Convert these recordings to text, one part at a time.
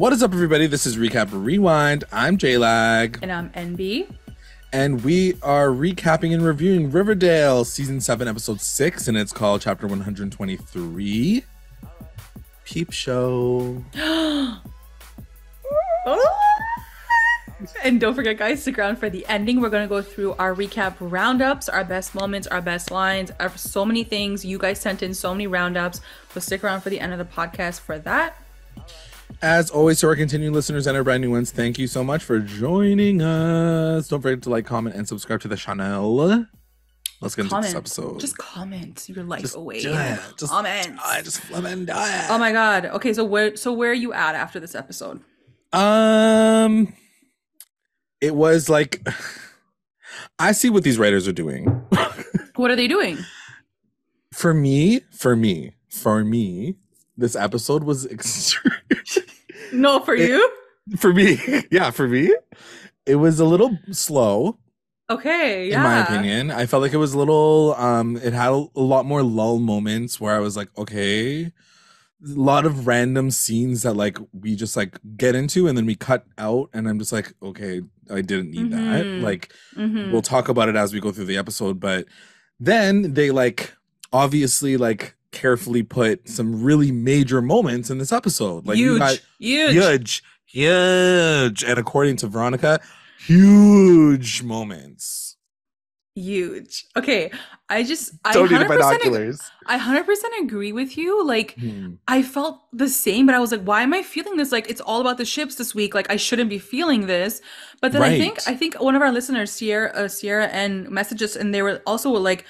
What is up, everybody? This is Recap Rewind. I'm J-Lag. And I'm NB. And we are recapping and reviewing Riverdale, Season 7, Episode 6, and it's called Chapter 123, Peep Show. And don't forget, guys, stick around for the ending. We're going to go through our recap roundups, our best moments, our best lines, so many things. You guys sent in so many roundups, so stick around for the end of the podcast for that. As always, to our continuing listeners and our brand new ones, thank you so much for joining us. Don't forget to like, comment, and subscribe to the channel. Let's get into this episode. Just comment your life away. Just comment. Just flip and die. Oh my god. Okay, so where are you at after this episode? It was like, I see what these writers are doing. What are they doing? For me, this episode was extreme. No, for you? For me. Yeah, for me. It was a little slow. Okay, yeah. In my opinion. I felt like it was a little, it had a lot more lull moments where I was like, okay. A lot of random scenes that like we just like get into and then we cut out, and I'm just like, okay, I didn't need that. Like, we'll talk about it as we go through the episode, but then they like obviously like carefully put some really major moments in this episode. Like huge. And according to Veronica, huge moments. Huge. Okay, I don't need binoculars. I 100% agree with you. Like, I felt the same, but I was like, why am I feeling this? Like, it's all about the ships this week. Like, I shouldn't be feeling this. But then I think one of our listeners, Sierra, and messaged us, and they were also like,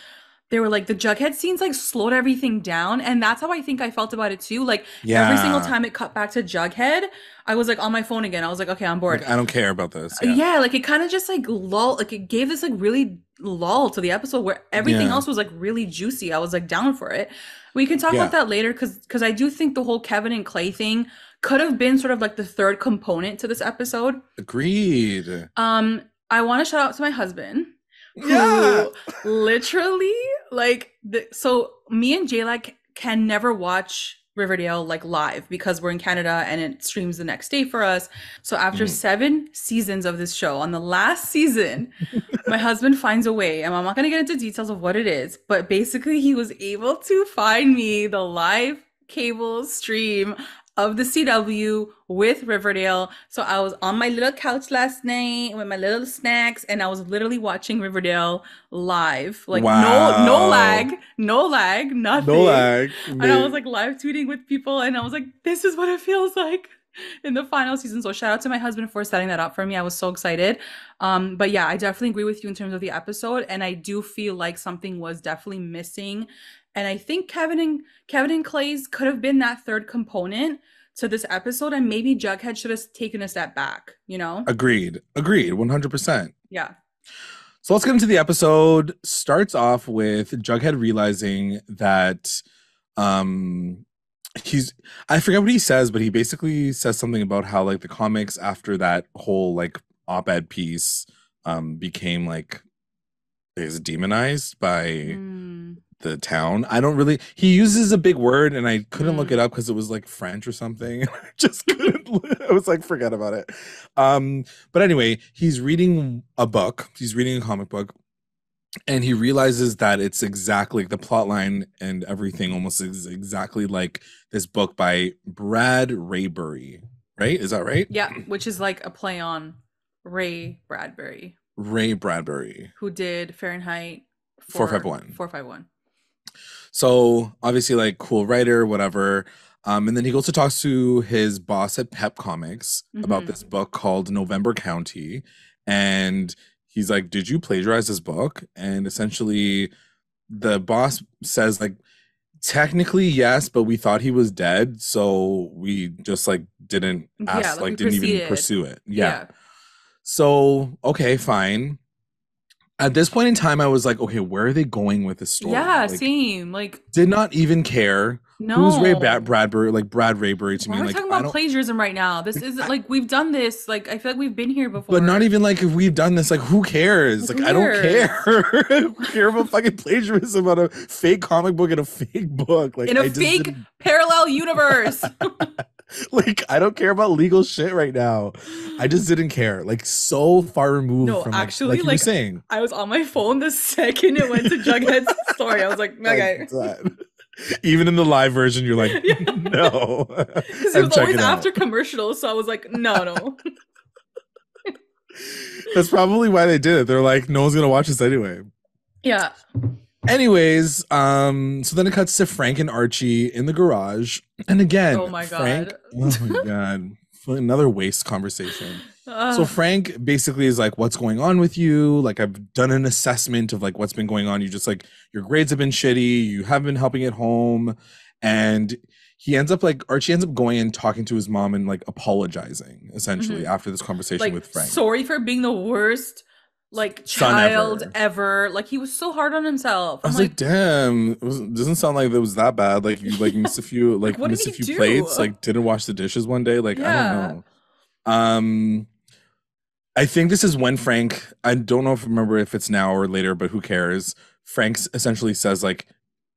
the Jughead scenes like slowed everything down, and that's how I think I felt about it too. Like every single time it cut back to Jughead, I was like on my phone again. I was like, okay, I'm bored. Like, I don't care about this. Yeah, like it kind of just like like it gave this like really lull to the episode where everything else was like really juicy. I was like down for it. We can talk about that later because I do think the whole Kevin and Clay thing could have been sort of like the third component to this episode. Agreed. I want to shout out to my husband. Who literally like so me and J-Lag can never watch Riverdale like live because we're in Canada and it streams the next day for us. So after 7 seasons of this show, on the last season, my husband finds a way, and I'm not going to get into details of what it is, but basically he was able to find me the live cable stream of the CW with Riverdale. So I was on my little couch last night with my little snacks, and I was literally watching Riverdale live. Like no lag, nothing. No lag. And I was like live tweeting with people, and I was like, this is what it feels like in the final season. So shout out to my husband for setting that up for me. I was so excited. But yeah, I definitely agree with you in terms of the episode, and I do feel like something was definitely missing. And I think Kevin and Clay's could have been that third component to this episode, and maybe Jughead should have taken a step back, you know? Agreed, 100%. Yeah. So let's get into the episode. Starts off with Jughead realizing that I forget what he says, but he basically says something about how like the comics after that whole like op-ed piece became like is demonized by the town. He uses a big word, and I couldn't look it up because it was like French or something. I just couldn't. I was like, forget about it. But anyway, he's reading a comic book, and he realizes that it's exactly the plot line and everything almost is exactly like this book by Brad Rayberry, right? Is that right? Yeah, which is like a play on Ray Bradbury, who did Fahrenheit 451. So obviously like cool writer, whatever. And then he goes to talk to his boss at Pep Comics about this book called November County. And he's like, did you plagiarize this book? And essentially the boss says like, technically yes, but we thought he was dead. So we just like didn't ask, didn't even pursue it. Yeah. So, okay, fine. At this point in time, I was like, okay, where are they going with this story? Yeah, like, same. Like, did not even care. No. Who's Bradbury? Like Brad Rayberry to me. We're like, talking about plagiarism right now. This is like we've done this. Like, I feel like we've been here before. But not even like if we've done this. Like, who cares? Like, I don't care. I don't care about fucking plagiarism on a fake comic book and a fake book. Like, in a fake parallel universe. Like, I don't care about legal shit right now. I just didn't care. Like, so far removed No, from actually, like you were like saying. I was on my phone the second it went to Jughead's story. I was like, Like okay. that. Even in the live version, you're like, Yeah. no, Because it I'm was always checking after out. commercials, so I was like, no, no. That's probably why they did it. They're like, no one's gonna watch this anyway. Yeah. Anyways, so then it cuts to Frank and Archie in the garage. And Oh again, my Frank, god. oh my God, another waste conversation. So Ugh. Frank basically is like, what's going on with you? Like, I've done an assessment of like what's been going on. You just like, your grades have been shitty. You haven't been helping at home. And he ends up like, Archie ends up going and talking to his mom and like apologizing essentially Mhm. after this conversation Like, with Frank. sorry for being the worst like Son child ever. ever. Like he was so hard on himself. I I'm was like, like, damn, doesn't sound like it was that bad. Like you like missed a few like what did he plates, do? like didn't wash the dishes one day. Like, I don't Yeah. know. Um I think this is when Frank, I don't know if remember if it's now or later, but who cares? Frank essentially says like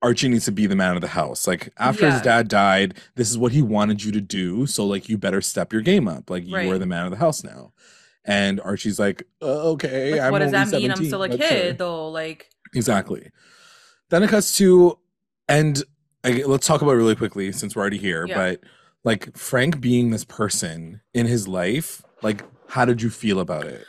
Archie needs to be the man of the house. Like after his Yeah. dad died, this is what he wanted you to do. So like you better step your game up. Like you are Right. the man of the house now. And Archie's like, okay, Like I'm what does only that mean? I'm 17, still a but sure. kid though. Like Exactly. Then it cuts to, and let's talk about it really quickly since we're already here. yeah. But like Frank being this person in his life, like how did you feel about it?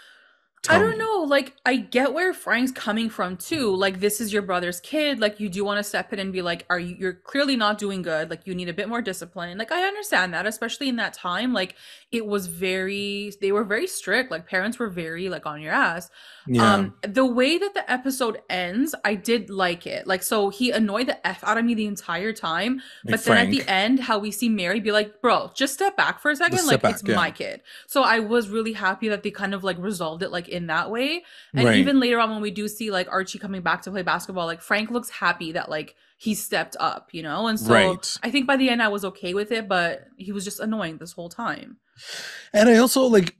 I Tell don't me. know. Like, I get where Frank's coming from too. Like, this is your brother's kid. Like, you do want to step in and be like, "Are you? You're clearly not doing good. Like, you need a bit more discipline." Like, I understand that, especially in that time. Like, it was very. They were very strict. Like, parents were very like on your ass. Yeah, The way that the episode ends, I did like it. Like, so he annoyed the f out of me the entire time, like but then at the Frank, end, how we see Mary be like, "Bro, just step back for a the second. step Like, back. it's Yeah, my kid." So I was really happy that they kind of like resolved it like in that way. And right. even later on when we do see like Archie coming back to play basketball, like Frank looks happy that like he stepped up, you know? And so Right. I think by the end I was okay with it, but he was just annoying this whole time. And I also like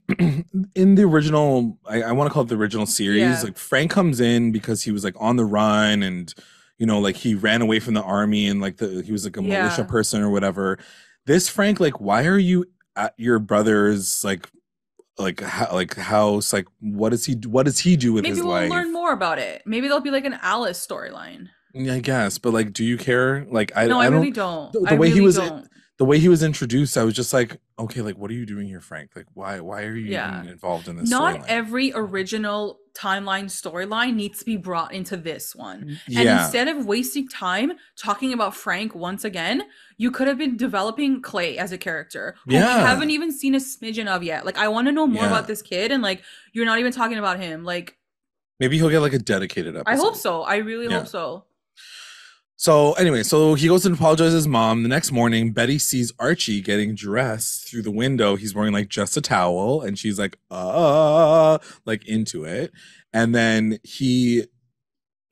in the original, I want to call it the original series, Yeah. like Frank comes in because he was like on the run and like he ran away from the army and like he was like a militia Yeah. person or whatever. This Frank, like, why are you at your brother's like house? Like, what does he do with Maybe his we'll learn life? more about it. Maybe there'll be like an Alice storyline. Yeah, I guess, but like, do you care? Like, No, I I really don't. don't. The, I the way he really was, don't. the way he was introduced, I was just like, okay, like, what are you doing here, Frank? Like, why are you Yeah. even involved in this Not storyline? every original timeline storyline needs to be brought into this one. And Yeah, instead of wasting time talking about Frank once again, you could have been developing Clay as a character who we yeah, haven't even seen a smidgen of yet. Like, I want to know more yeah. about this kid, and like, you're not even talking about him. Like, Maybe he'll get like a dedicated I hope episode. so. I really Yeah. hope so. So anyway, so he goes and apologizes to his mom. The next morning, Betty sees Archie getting dressed through the window. He's wearing like just a towel, and she's like, like into it. And then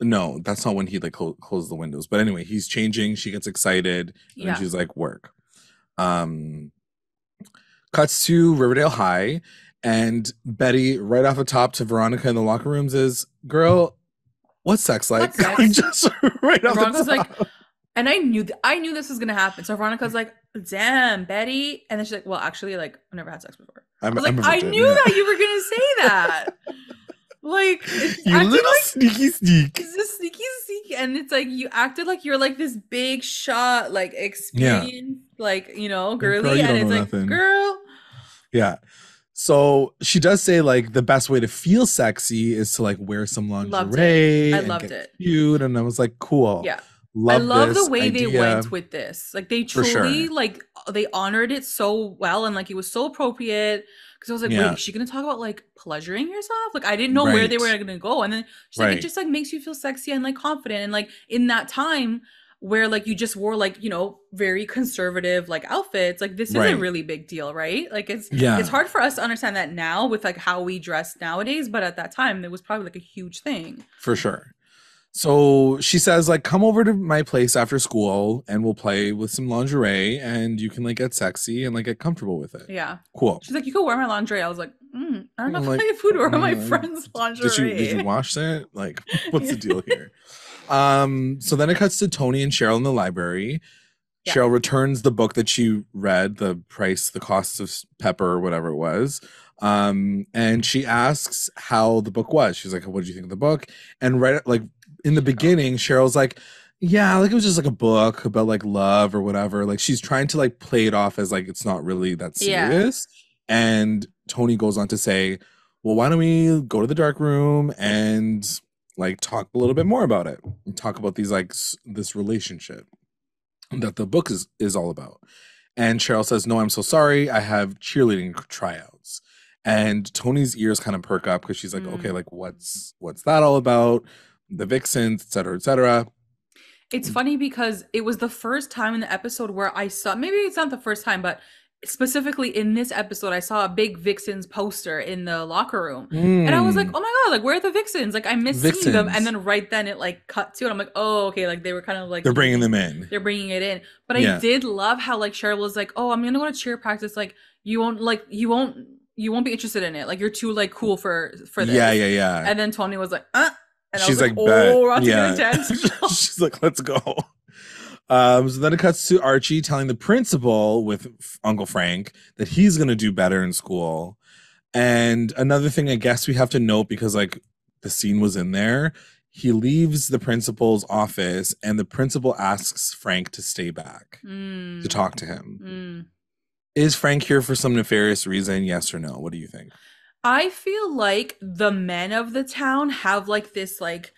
no, that's not when he like closes the windows. But anyway, he's changing. She gets excited, and then Yeah. she's like, work. Um, Cuts to Riverdale High, and Betty, right off the top to Veronica in the locker rooms, is, girl, what's sex like? What's sex? Like, just right off Veronica's the like, top. and I knew this was gonna happen. So Veronica's like, damn, Betty. And then she's like, well, actually, like, I never had sex before. I was like, I'm a I virgin, knew yeah. that you were gonna say that. Like, it's You acting little like sneaky sneak. it's a sneaky, and it's like you acted like you're like this big shot, like Yeah. experience, like girly, Girl, you and don't it's know like, nothing. girl, Yeah. So she does say like the best way to feel sexy is to like wear some loved lingerie it. I and loved get it. cute. And I was like, cool. Yeah. I Love love the this way they idea. went with this. Like they For truly sure. like they honored it so well, and like it was so appropriate. Because I was like, Yeah. wait, is she gonna talk about like pleasuring yourself? Like I didn't know where they were Right. gonna go. And then she's like, Right. it just like makes you feel sexy and like confident. And like in that time where like you just wore like, very conservative like outfits, like this is a Right. really big deal, right? Like Yeah. it's hard for us to understand that now with like how we dress nowadays, but at that time it was probably like a huge thing. For sure. So she says, like, come over to my place after school and we'll play with some lingerie and you can like get sexy and like get comfortable with it. Yeah. Cool. She's like, you could wear my lingerie. I was like, I don't know I'm if like, I would wear my friend's lingerie. Did you wash it? Like, what's the deal here? So then it cuts to Tony and Cheryl in the library. Yeah. Cheryl returns the book that she read, the cost of pepper or whatever it was. And she asks how the book was. She's like, what did you think of the book? And right like in the beginning, Cheryl's like, yeah, like it was just like a book about like love or whatever. Like she's trying to like play it off as like it's not really that serious. And Tony goes on to say, well, why don't we go to the dark room and like talk a little bit more about it and talk about these like this relationship that the book is all about. And Cheryl says, no, I'm so sorry. I have cheerleading tryouts. And Tony's ears kind of perk up because she's like, okay, like what's that all about? The Vixens, et cetera, et cetera. It's funny because it was the first time in the episode where I saw, maybe it's not the first time, but specifically in this episode, I saw a big Vixens poster in the locker room. And I was like, oh my God, like, where are the Vixens? Like, I miss seeing them. And then right then it like cut to it. I'm like, oh, okay. Like they were kind of like. They're bringing them in. They're bringing it in. But I did love how like Cheryl was like, oh, I'm going to go to cheer practice. Like, you won't be interested in it. Like, you're too like cool for this. Yeah. And then Tony was like, And she's I was like, oh, that's intense. She's like, let's go. So then it cuts to Archie telling the principal with Uncle Frank that he's going to do better in school. And another thing I guess we have to note, because like the scene was in there, he leaves the principal's office and the principal asks Frank to stay back to talk to him. Is Frank here for some nefarious reason? Yes or no? What do you think? I feel like the men of the town have like this like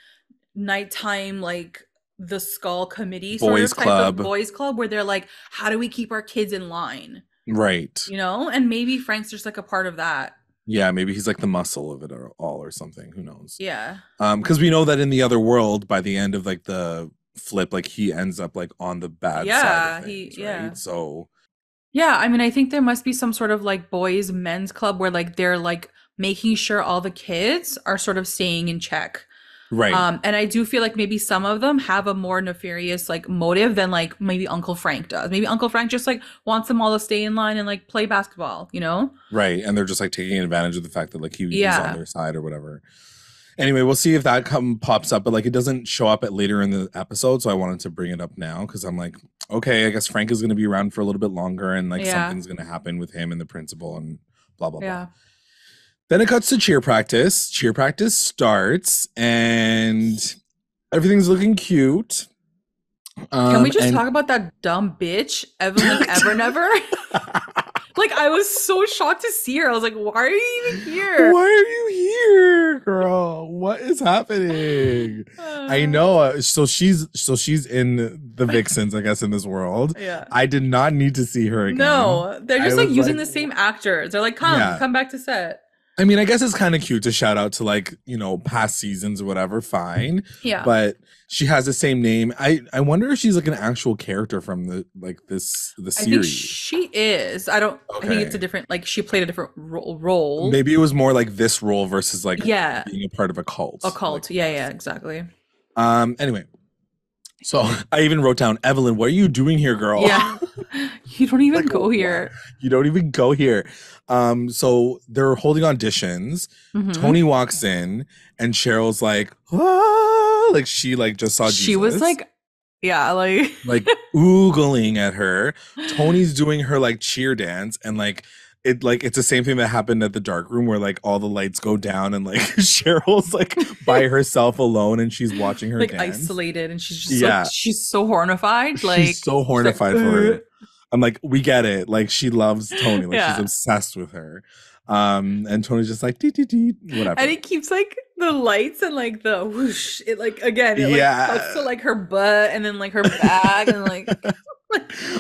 nighttime like the Skull Committee sort boys of type club. of boys club where they're like, how do we keep our kids in line? Right. You know? And maybe Frank's just like a part of that. Yeah, maybe he's like the muscle of it all or something. Who knows? Yeah. Because we know that in the other world, by the end of like the flip, like he ends up like on the bad side of things, right? So yeah, I mean, I think there must be some sort of like boys men's club where like they're like making sure all the kids are sort of staying in check. Right. And I do feel like maybe some of them have a more nefarious like motive than like maybe Uncle Frank does. Maybe Uncle Frank just like wants them all to stay in line and like play basketball, you know? Right. And they're just like taking advantage of the fact that like he's on their side or whatever. Anyway, we'll see if that pops up, but like it doesn't show up at later in the episode, so I wanted to bring it up now because I'm like, okay, I guess Frank is going to be around for a little bit longer, and like something's going to happen with him and the principal and blah blah blah. Then it cuts to cheer practice. Cheer practice starts, and everything's looking cute. Can we just talk about that dumb bitch, Evelyn Evernever? Like, I was so shocked to see her. I was like, why are you even here? Why are you here, girl? What is happening? I know. So she's in the Vixens, I guess, in this world. Yeah. I did not need to see her again. No, they're just like using the same actors. They're like, come back to set. I mean, I guess it's kind of cute to shout out to like, you know, past seasons or whatever. Fine. Yeah. But she has the same name. I wonder if she's like an actual character from the series. I think she is. I think it's a different, like she played a different role. Maybe it was more like this role versus like being a part of a cult. A cult. Like, yeah, exactly. Anyway. So I even wrote down, Evelyn, what are you doing here, girl? Yeah. You don't even go here. You don't even go here. So they're holding auditions. Tony walks in and Cheryl's like, ah! Like she like just saw Jesus. She was like, yeah, like oogling at her. Tony's doing her like cheer dance and it's the same thing that happened at the dark room where like all the lights go down and like Cheryl's like by herself alone and she's watching her like dance. Isolated, and she's just like, she's so hornified. Like she's so hornified for her. I'm like, we get it. Like she loves Tony. Like she's obsessed with her. And Tony's just like dee, whatever. And it keeps like the lights and like the whoosh. It like again, it like cuts to like her butt and then like her back and like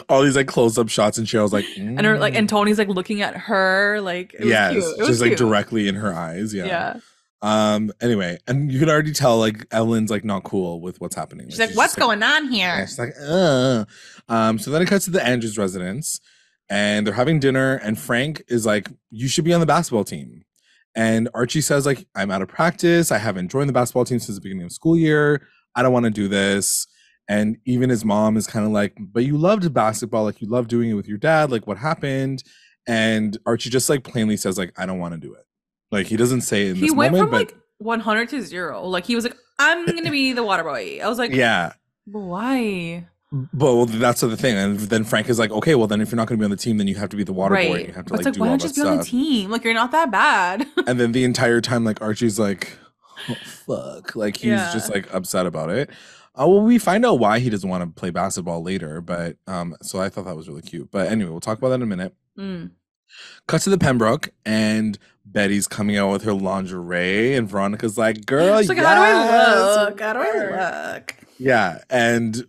all these like close-up shots and Cheryl's like and her like and Tony's like looking at her like it was cute. It was just cute. Like directly in her eyes. Anyway, and you can already tell like Evelyn's like not cool with what's happening. She's like, what's going on here? Yeah, she's like, so then it cuts to the Andrews residence and they're having dinner and Frank is like, you should be on the basketball team. And Archie says like, I'm out of practice. I haven't joined the basketball team since the beginning of school year. I don't want to do this. And even his mom is kind of like, but you loved basketball. Like you loved doing it with your dad. Like what happened? And Archie just like plainly says like, I don't want to do it. Like he doesn't say it in this moment. He went from like 100 to 0. Like he was like, I'm going to be the water boy. I was like, yeah. Why? But well, that's the thing. And then Frank is like, okay, well then if you're not going to be on the team, then you have to be the water boy. And Right. you have to But it's like like, do why all don't you that just be on the stuff. team? Like, you're not that bad. And then the entire time, like Archie's like, oh, fuck. Like he's just Yeah. like upset about it. Well, we find out why he doesn't want to play basketball later, but so I thought that was really cute. But anyway, we'll talk about that in a minute. Mm. Cut to the Pembroke, and Betty's coming out with her lingerie, and Veronica's like, "Girl, She's like, yes, how do I look? How do I look? yeah." And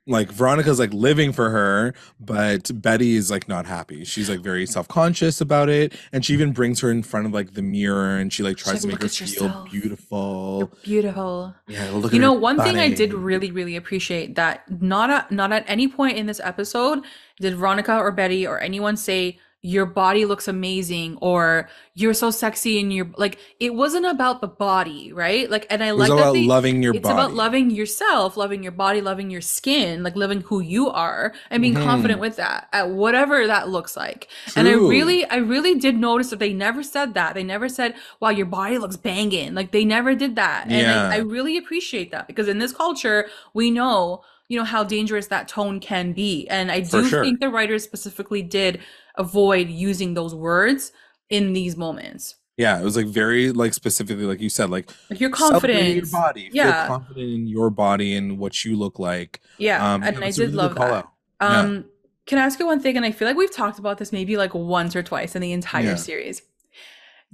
like Veronica's like living for her, but Betty is like not happy. She's like very self-conscious about it, and she even brings her in front of like the mirror, and she like She's tries like, to make look her at feel yourself. You're beautiful. beautiful. Yeah, look You at know, her one thing I did body. really, really appreciate that not at any point in this episode did Veronica or Betty or anyone say your body looks amazing or you're so sexy and you're like it wasn't about the body, right? Like, and I It was like that about loving your it's about body. loving yourself, loving your body, loving your skin, like loving who you are and being confident Hmm. with that at whatever that looks like. And True. I really did notice that they never said that. They never said, wow, your body looks banging. Like they never did that. And I Yeah, really appreciate that because in this culture, we know, you know, how dangerous that tone can be. And I for do sure. think the writers specifically did avoid using those words in these moments. Yeah, it was like very like specifically like you said, like Like your celebrate your confidence. body, feel Yeah. confident in your body and what you look like. Yeah. Yeah, And I that's a did really good love call that. out. Yeah, Um, can I ask you one thing? And I feel like we've talked about this maybe like once or twice in the entire yeah. series.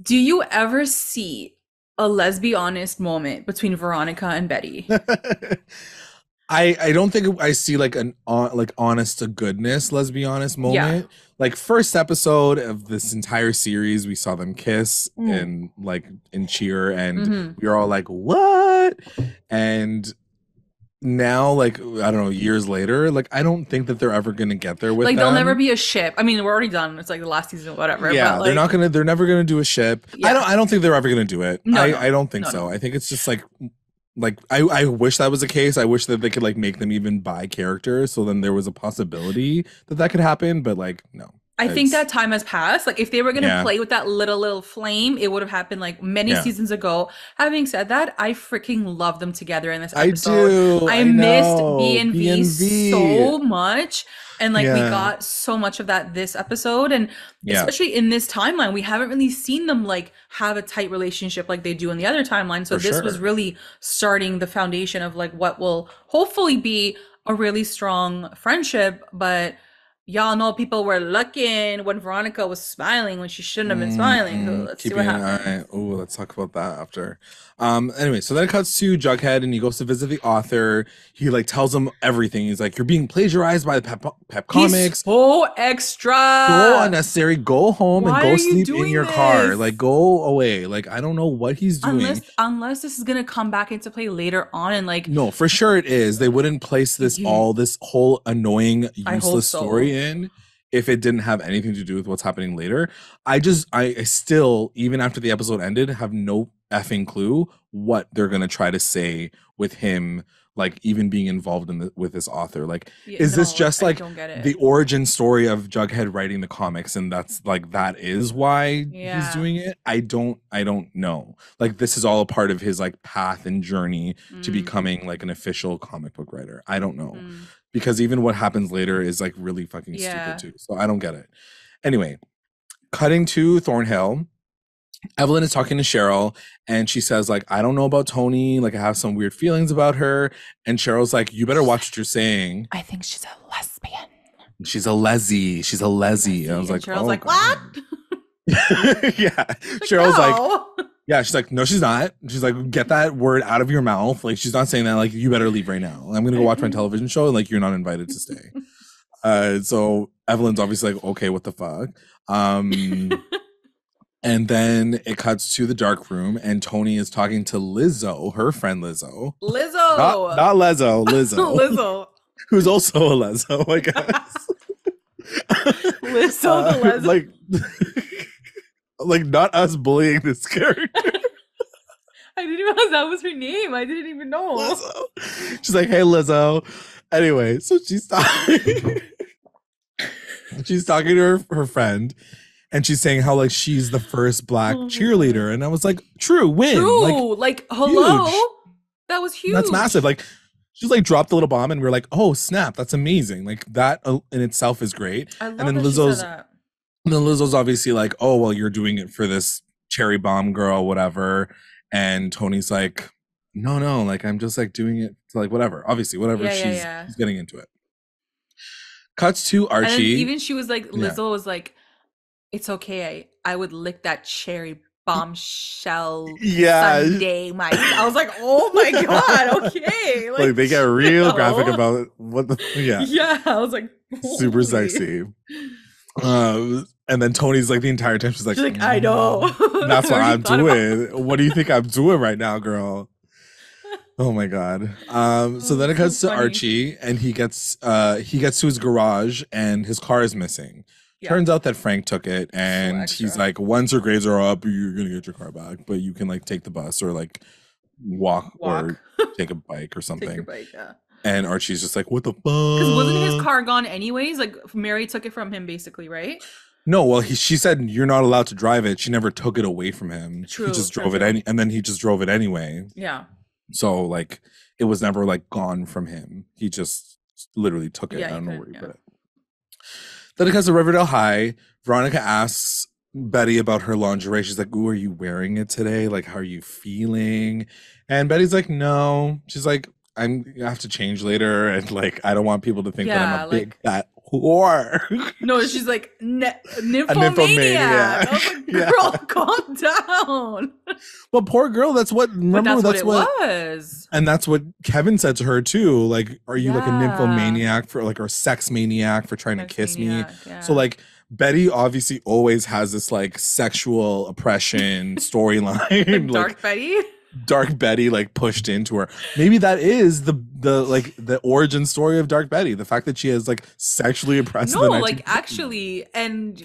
Do you ever see a let's be honest moment between Veronica and Betty? I don't think I see like an like honest to goodness, let's be honest Yeah. moment. Like first episode of this entire series, we saw them kiss Mm. and like in cheer, and Hmm. we were all like, "What?" And now, like I don't know, years later, like I don't think that they're ever gonna get there with Like they'll never them. be a ship. I mean, we're already done. It's like the last season, whatever. But Yeah, like, they're never gonna do a ship. yeah. I don't think they're ever gonna do it. No, no, I don't think no, so. no. I think it's just like I wish that was the case. I wish that they could like make them even bi characters, so then there was a possibility that that could happen, but like no. I think It's that time has passed. Like if they were gonna yeah. play with that little flame, it would have happened like many Yeah. seasons ago. Having said that, I freaking love them together in this I episode. do. I I missed know. B and V B&V. so much. And like we Yeah. got so much of that this episode. And Yeah. especially in this timeline, we haven't really seen them like have a tight relationship like they do in the other timeline. So For this was sure. really starting the foundation of like what will hopefully be a really strong friendship. But y'all know people were looking when Veronica was smiling when she shouldn't have been smiling. So let's see what Keeping an happens. eye. Oh, let's talk about that after. Anyway, so then it cuts to Jughead and he goes to visit the author. He like tells him everything. He's like, "You're being plagiarized by the Pep He's Comics. so So extra. unnecessary. Go home and Why go are you sleep in doing your car. this? Like, go away." Like, I don't know what he's doing. Unless this is gonna come back into play later on and like No, for sure it is. They wouldn't place this whole annoying, I hope useless story so. in if it didn't have anything to do with what's happening later. I still, even after the episode ended, have no effing clue what they're gonna try to say with him, like even being involved in with this author. Like, Yeah, is this no, just I like don't get the it. origin story of Jughead writing the comics, and that's like that is why he's Yeah. doing it? I don't know. Like, this is all a part of his like path and journey to Mm, becoming like an official comic book writer. I don't know. mm. Because even what happens later is like really fucking stupid Yeah. too. So I don't get it. Anyway, cutting to Thornhill, Evelyn is talking to Cheryl and she says, like, "I don't know about Tony. Like, I have some weird feelings about her." And Cheryl's like, "You better watch what you're saying. I think she's a lesbian. She's a lessie. She's a lessie." And I was And like, Cheryl's "Oh, like, God." what? Yeah. Like, Cheryl's like, no. yeah, she's like, "No, she's not." She's like, "Get that word out of your mouth." Like, she's not saying that. Like, you better leave right now. I'm gonna go watch my television show, and like, you're not invited to stay. So Evelyn's obviously like, "Okay, what the fuck?" And then it cuts to the dark room, and Tony is talking to Lizzo, her friend Lizzo, Lizzo. not Lizzo, Lizzo, Lizzo. who's also a Lizzo, I guess. Lizzo the Lizzo. Like, like not us bullying this character. I didn't realize that was her name. I didn't even know. Lizzo. She's like, "Hey, Lizzo." Anyway, so she's talking. She's talking to her friend, and she's saying how like she's the first black Oh my cheerleader, and I was like, "True, win, True. Like, hello. huge. That was huge. That's massive." Like, just like dropped the little bomb, and we're like, oh snap, that's amazing. Like that in itself is great. I And love then that she said that. Lizzo's obviously like, oh well, you're doing it for this cherry bomb girl, whatever. And Tony's like, no, like I'm just like doing it to like whatever. Obviously, whatever she's getting into it. Cuts to Archie. And even she was like, Lizzo was like, it's okay. I would lick that cherry bombshell Sunday. I was like, oh my God, okay. Like they get real graphic about what the Yeah, I was like, super sexy. And then Tony's like the entire time she's like I know. That's what I'm doing. What do you think I'm doing right now, girl? Oh my God. So then it cuts to Archie, and he gets to his garage, and his car is missing. Turns out that Frank took it, and he's like, once your grades are up, you're gonna get your car back, but you can like take the bus or like walk. Or take a bike or something. Take your bike, yeah. And Archie's just like, what the fuck? Because wasn't his car gone anyways? Like Mary took it from him basically, right? No, well, she said you're not allowed to drive it. She never took it away from him. True, he just drove it and then he just drove it anyway. Yeah. So like it was never like gone from him. He just literally took it. Yeah, I don't know where he put it. Then it comes to Riverdale High. Veronica asks Betty about her lingerie. She's like, ooh, are you wearing it today? Like, how are you feeling? And Betty's like, no. She's like, I have to change later, and like I don't want people to think that I'm a big fat whore. No, she's like nymphomaniac. I was like, girl, calm down. Well, poor girl. That's what. Remember, that's what it was. And that's what Kevin said to her too. Like, are you like a nymphomaniac for like, or sex maniac for trying to kiss me? Yeah. So like, Betty obviously always has this like sexual oppression storyline. Dark Betty. Dark Betty like pushed into her. Maybe that is the origin story of Dark Betty. The fact that she has like sexually oppressed. No, like actually, and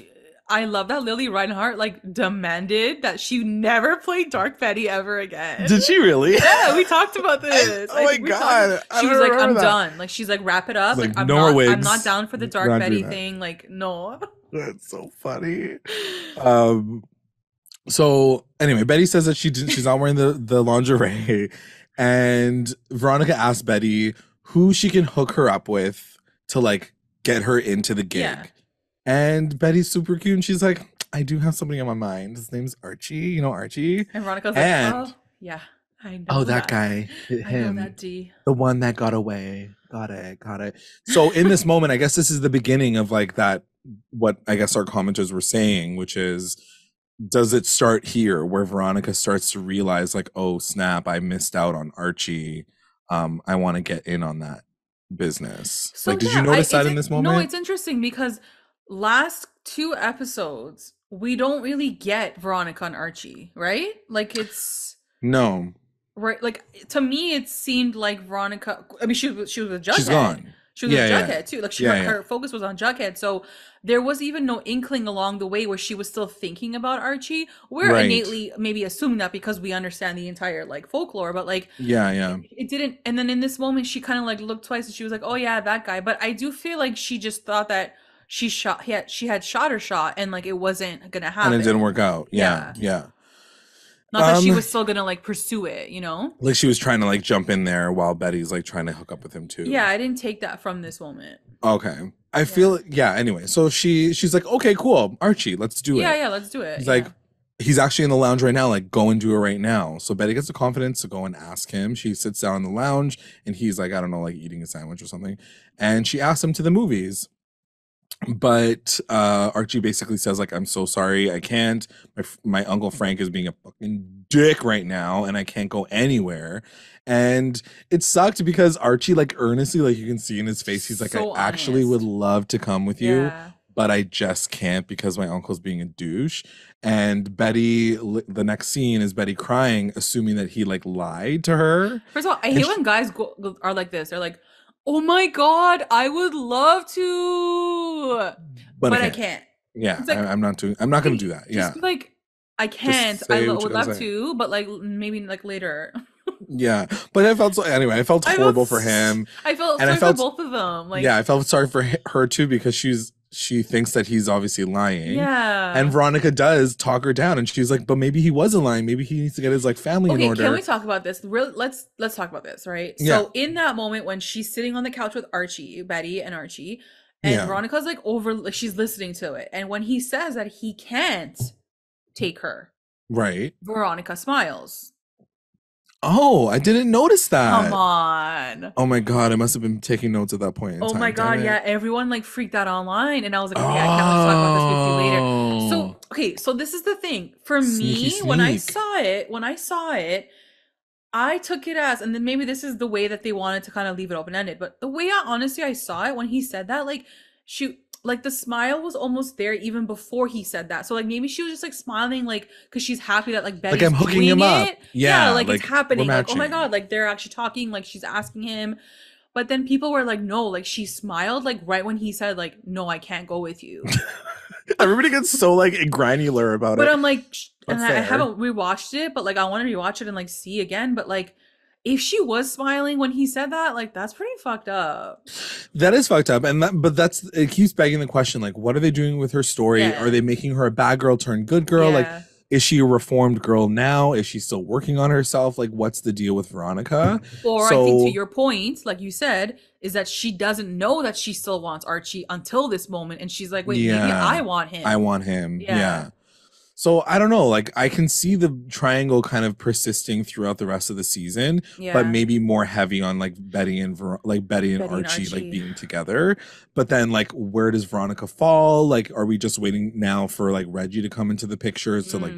I love that Lily Reinhart like demanded that she never play Dark Betty ever again. Did she really? Yeah, we talked about this. Oh my God. She was like, I'm done. Like she's like, wrap it up. Like I'm not down for the Dark Betty thing. Like, no. That's so funny. So anyway, Betty says that she's not wearing the lingerie, and Veronica asks Betty who she can hook her up with to like get her into the gig. Yeah. And Betty's super cute, and she's like, I do have somebody on my mind. His name's Archie. You know Archie? And Veronica's like, oh, yeah, I know. Oh, that guy. Him. I know that D. The one that got away. Got it. So in this moment, I guess this is the beginning of like that, what I guess our commenters were saying, which is, does it start here where Veronica starts to realize like, oh snap, I missed out on Archie. I want to get in on that business. So like, did you notice that in this moment? No, it's interesting because last 2 episodes, we don't really get Veronica and Archie, right? Like it's no. Right. Like to me, it seemed like Veronica, I mean, she was with Jughead. She's gone. She was with Jughead too. Like her focus was on Jughead. So there was even no inkling along the way where she was still thinking about Archie. We're innately maybe assuming that because we understand the entire like folklore, but like it didn't. And then in this moment, she kind of like looked twice and she was like, "Oh yeah, that guy." But I do feel like she just thought that she had shot her shot and like it wasn't gonna happen, and it didn't work out. Yeah. Not that she was still gonna like pursue it, you know? Like she was trying to like jump in there while Betty's like trying to hook up with him too. Yeah, I didn't take that from this moment. Okay. I feel anyway. So she's like, okay, cool. Archie, let's do it. Yeah, let's do it. He's like, he's actually in the lounge right now, like go and do it right now. So Betty gets the confidence to go and ask him. She sits down in the lounge and he's like, I don't know, like eating a sandwich or something. And she asks him to the movies. But Archie basically says like, I'm so sorry, I can't. My Uncle Frank is being a fucking dick right now and I can't go anywhere. And it sucked because Archie like earnestly, like you can see in his face, he's like, so I actually would love to come with you, but I just can't because my uncle's being a douche. And Betty, the next scene is Betty crying, assuming that he like lied to her. First of all, I hate when guys are like this. They're like, oh my God, I would love to, but I can't. Yeah, like, I'm not going to do that. Yeah. Like, I can't. I would love to, but like maybe like later. Yeah, but I felt I felt horrible for him. I felt sorry for both of them. Like, I felt sorry for her too because she thinks that he's obviously lying. And Yeah. Veronica does talk her down, and she's like, but maybe he wasn't lying. Maybe he needs to get his like family in Okay, can order. we talk about this? Let's talk about this, right? Yeah. So in that moment when she's sitting on the couch with Archie, Betty and Archie, and Yeah. Veronica's like over like she's listening to it. And when he says that he can't take her, Right. Veronica smiles. Oh, I didn't notice Come that. on. Oh my God, I must have been taking notes at that point in Oh time. my Damn God, it. yeah, everyone like freaked out online, and I was like, okay, I can't wait to talk about this with you later. Oh. So, okay, so this is the thing. For Sneaky me, when I sneak. saw it, I took it as, and then maybe this is the way that they wanted to kind of leave it open ended, but the way I saw it when he said that, like, like the smile was almost there even before he said that. So like maybe she was just like smiling, like, because she's happy that like Like Betty's I'm hooking doing him up. it. Yeah, Yeah, like it's like we're happening. Like, oh my matching. God, like they're actually talking, like she's asking him. But then people were like, no, like she smiled like right when he said, like, no, I can't go with you. Everybody gets so like granular about But it. I'm like, But and I fair. haven't rewatched it, but like I want to rewatch it and like see again. But like, if she was smiling when he said that, like that's pretty fucked up. That is fucked up, and that's it keeps begging the question, like, what are they doing with her story? Are Yeah. they making her a bad girl turn good girl? Like, Yeah. is she a reformed girl now? Is she still working on herself? Like, what's the deal with Veronica? Or I think to So your point, like you said, is that she doesn't know that she still wants Archie until this moment, and she's like, wait, maybe I yeah, want him. I want him. Yeah. Yeah. So I don't know, like I can see the triangle kind of persisting throughout the rest of the season, but Yeah. maybe more heavy on like Betty and Betty and Archie like Archie. being together. But then like where does Veronica fall? Like are we just waiting now for like Reggie to come into the picture to like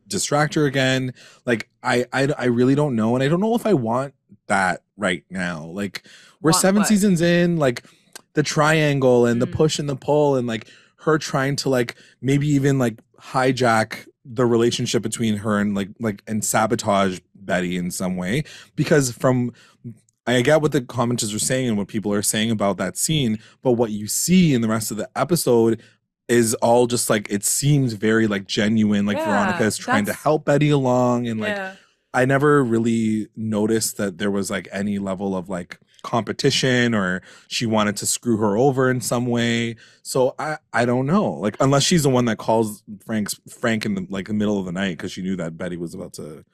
distract her again? Like I really don't know, and I don't know if I want that right now. Like we're Want 7 what? seasons in, like the triangle and the push and the pull and like her trying to like maybe even like hijack the relationship between her and like and sabotage Betty in some way, because from I get what the commenters are saying and what people are saying about that scene, but what you see in the rest of the episode is all just like it seems very like genuine, like Veronica is trying to help Betty along, and like I never really noticed that there was like any level of like competition or she wanted to screw her over in some way. So I don't know, like unless she's the one that calls Frank in the like the middle of the night because she knew that Betty was about to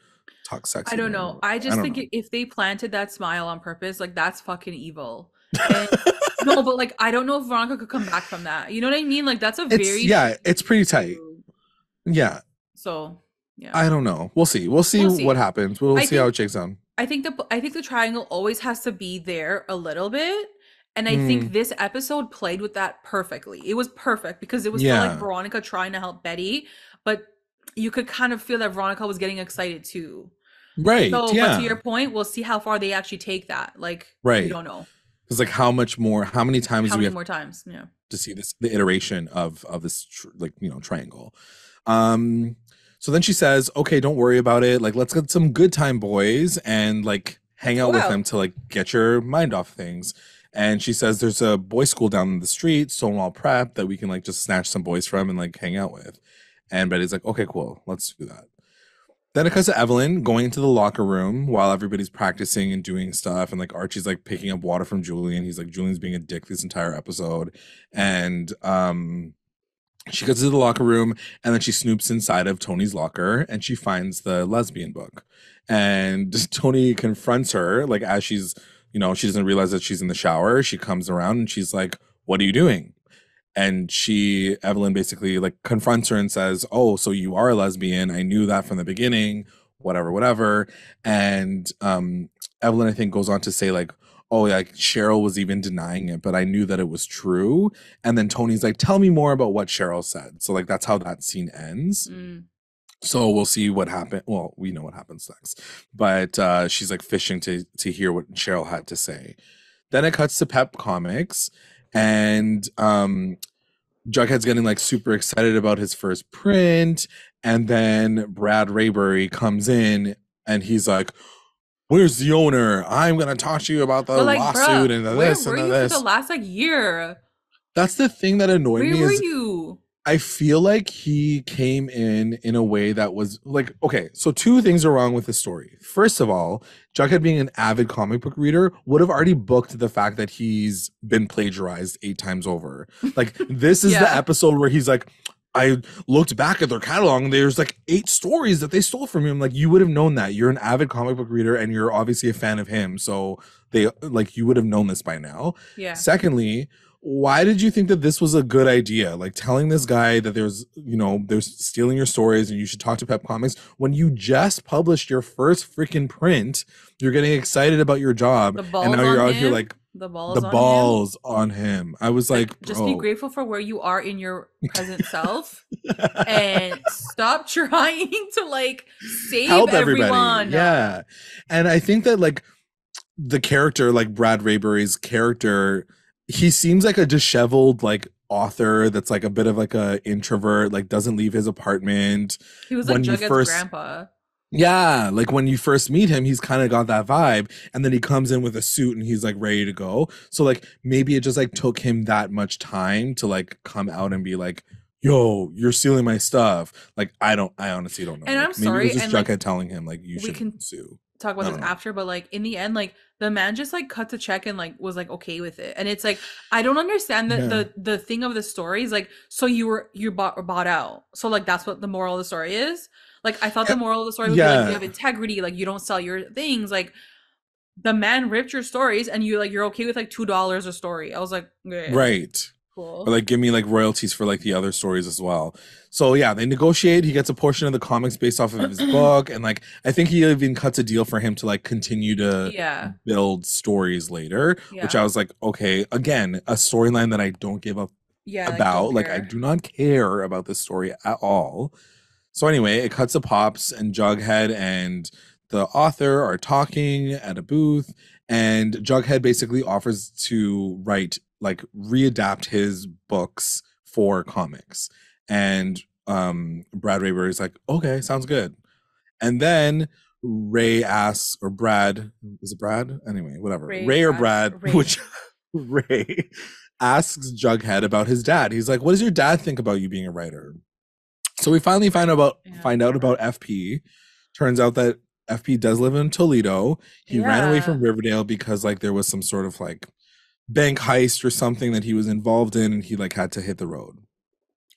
talk sex. I don't know. I just think if they planted that smile on purpose, like that's fucking evil. And no, but like I don't know if Veronica could come back from that. You know what I mean? Like that's a very it's pretty tight. Yeah. So yeah. I don't know. We'll see. We'll see what happens. We'll see how it shakes down. I think the triangle always has to be there a little bit. And I think this episode played with that perfectly. It was perfect because it was still like Veronica trying to help Betty, but you could kind of feel that Veronica was getting excited too. Right. So, but to your point, we'll see how far they actually take that. Like, we don't know. Because like how many times do we have more times? Yeah. To see the iteration of this triangle. So then she says, okay, don't worry about it. Like, let's get some good time boys and like hang out with them to like get your mind off things. And she says there's a boys' school down the street, Stonewall Prep, that we can like just snatch some boys from and like hang out with. And Betty's like, okay, cool, let's do that. Then it cuts to Evelyn going into the locker room while everybody's practicing and doing stuff. And like Archie's like picking up water from Julian. He's like, Julian's being a dick this entire episode. And she goes to the locker room and then she snoops inside of Tony's locker and she finds the lesbian book. And Tony confronts her, like as she's, she doesn't realize that she's in the shower. She comes around and she's like, what are you doing? And Evelyn basically like confronts her and says, oh, so you are a lesbian. I knew that from the beginning, whatever. And Evelyn, I think, goes on to say like, oh, like Cheryl was even denying it, but I knew that it was true. And then Tony's like, tell me more about what Cheryl said. So like, that's how that scene ends. So we'll see what happened. Well, we know what happens next, but she's like fishing to hear what Cheryl had to say. Then it cuts to Pep Comics and Jughead's getting like super excited about his first print. And then Brad Raybury comes in and he's like, where's the owner? I'm going to talk to you about the lawsuit and this and this. Where were you for the last like year? That's the thing that annoyed me. Where were you? I feel like he came in a way that was like, okay, so two things are wrong with the story. First of all, Jughead being an avid comic book reader would have already booked the fact that he's been plagiarized 8 times over. Like, this is the Yeah. episode where he's like, I looked back at their catalog and there's like 8 stories that they stole from him. Like, you would have known that. You're an avid comic book reader and you're obviously a fan of him. So they like you would have known this by now. Yeah. Secondly, why did you think that this was a good idea? Like telling this guy that there's stealing your stories and you should talk to Pep Comics when you just published your first freaking print. You're getting excited about your job, and now you're out here like the the balls balls on him. I was like, just be grateful for where you are in your present self and stop trying to like save help everyone. everybody. Yeah. And I think that like the character, like Brad Rayberry's character, he seems like a disheveled like author that's like a bit of like a introvert, like doesn't leave his apartment. He was like Jughead's grandpa. Yeah, like when you first meet him, he's kind of got that vibe, and then he comes in with a suit and he's like ready to go. So like maybe it just like took him that much time to like come out and be like, "Yo, you're stealing my stuff." Like I honestly don't know. And like, I'm sorry, maybe it was just and Jughead like, telling him like you should sue. Talk about this after, but like in the end, like the man just like cut the check and like was like okay with it. And it's like I don't understand that the thing of the story is like, so you bought out. So like that's what the moral of the story is. Like I thought the moral of the story would be like you have integrity, like you don't sell your things. Like the man ripped your stories and you're okay with like $2 a story. I was like, okay. Right. Cool. Or like give me like royalties for like the other stories as well. So yeah, they negotiate. He gets a portion of the comics based off of his book, and like I think he even cuts a deal for him to like continue to build stories later. Which I was like, okay, again, a storyline that I don't give up about. Like I do not care about this story at all. So anyway, it cuts to Pops, and Jughead and the author are talking at a booth, and Jughead basically offers to readapt his books for comics. And Brad Rayberry is like, okay, sounds good. And then Ray asks, or Brad, is it Brad? Anyway, whatever. Ray or Brad, which Ray asks Jughead about his dad. He's like, what does your dad think about you being a writer? So we finally find out about FP. Turns out that FP does live in Toledo. He ran away from Riverdale because like there was some sort of like bank heist or something that he was involved in, and he like had to hit the road.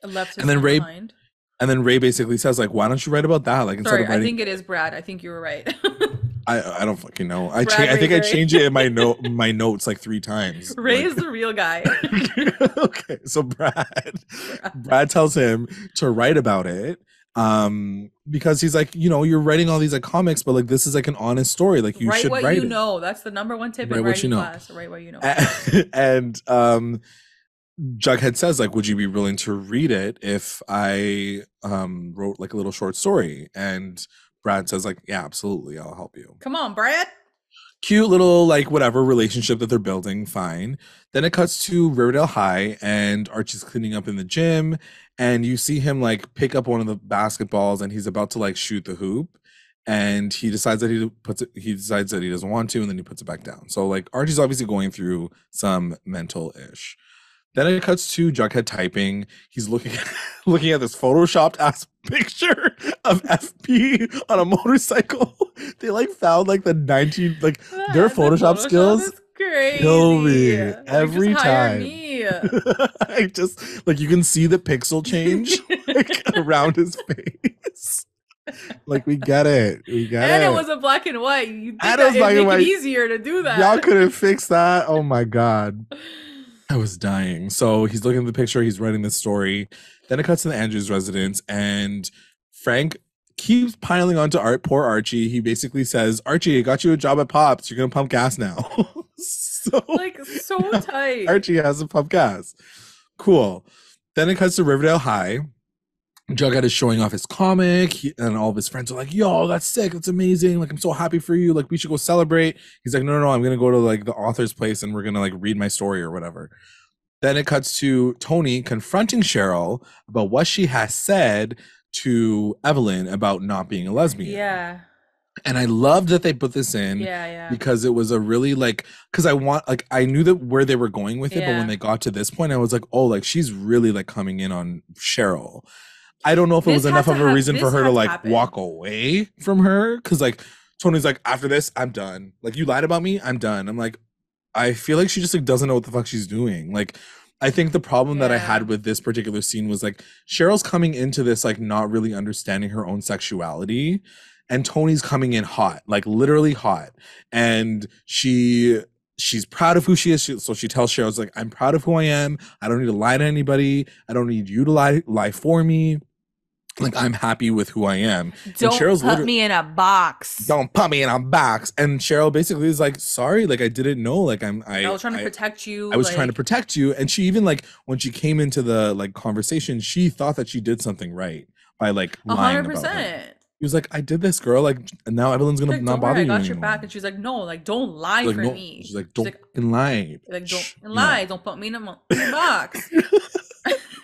Left his behind. And then Ray basically says like, why don't you write about that? Like instead of writing, I think it is Brad. I think you were right. I don't fucking know. I think I changed it in my notes like 3 times. Ray is the real guy. Okay, so Brad tells him to write about it. Because he's like, you're writing all these like comics, but like this is like an honest story. Like you should write what you know. That's the #1 tip in writing class. Write what you know. And Jughead says like, would you be willing to read it if I wrote like a little short story? And Brad says like, yeah, absolutely, I'll help you. Come on, Brad. Cute little like whatever relationship that they're building, fine. Then it cuts to Riverdale High, and Archie's cleaning up in the gym, and you see him like pick up one of the basketballs, and he's about to like shoot the hoop, and he decides that he doesn't want to, and then he puts it back down. So like Archie's obviously going through some mental ish. Then it cuts to Jughead typing. He's looking at this photoshopped ass picture of FP on a motorcycle. They like found like the 19 like their Photoshop skills kill me every time. I just like you can see the pixel change like around his face. Like we get it. And it was a black and white. You think that it'd make it easier to do that. Y'all couldn't fix that. Oh my god. I was dying. So he's looking at the picture, he's writing this story. Then it cuts to the Andrews residence, and Frank keeps piling onto poor Archie. He basically says, Archie, I got you a job at Pops. You're going to pump gas now. So tight. Archie has to pump gas. Cool. Then it cuts to Riverdale High. Jughead is showing off his comic, and all of his friends are like, yo, that's sick, that's amazing, like I'm so happy for you, like we should go celebrate. He's like, no, I'm gonna go to like the author's place and we're gonna like read my story or whatever. Then it cuts to Tony confronting Cheryl about what she has said to Evelyn about not being a lesbian. And I loved that they put this in Yeah. because it was a really like, because I knew that where they were going with it, but when Yeah. they got to this point, I was like, oh, like she's really like coming in on Cheryl. I don't know if it was enough of a reason for This her to had to like happen. walk away from her, because like Tony's like, after this, I'm done. Like, you lied about me, I'm done. I'm like, I feel like she just like doesn't know what the fuck she's doing. Like, I think the problem that I Yeah. had with this particular scene was like Cheryl's coming into this like not really understanding her own sexuality, and Tony's coming in hot, like literally hot, and she's proud of who she is. So she tells Cheryl's like, I'm proud of who I am. I don't need to lie to anybody. I don't need you to lie for me. Like, I'm happy with who I am. And Don't Cheryl's put literally, me in a box. don't put me in a box. And Cheryl basically is like, sorry, like I didn't know. Like I was trying to protect I you. was trying to Like, protect you. And she even like when she came into the like conversation, she thought that she did something right by like lying about him. 100%. He was like, I did this, girl. Like, and now Evelyn's gonna Like, not don't worry, bother I you got your back. anymore. And she's like, no, like, don't lie Like, for no, me. she's like, She's don't fucking lie. like, don't Yeah. lie. Don't put me in a box.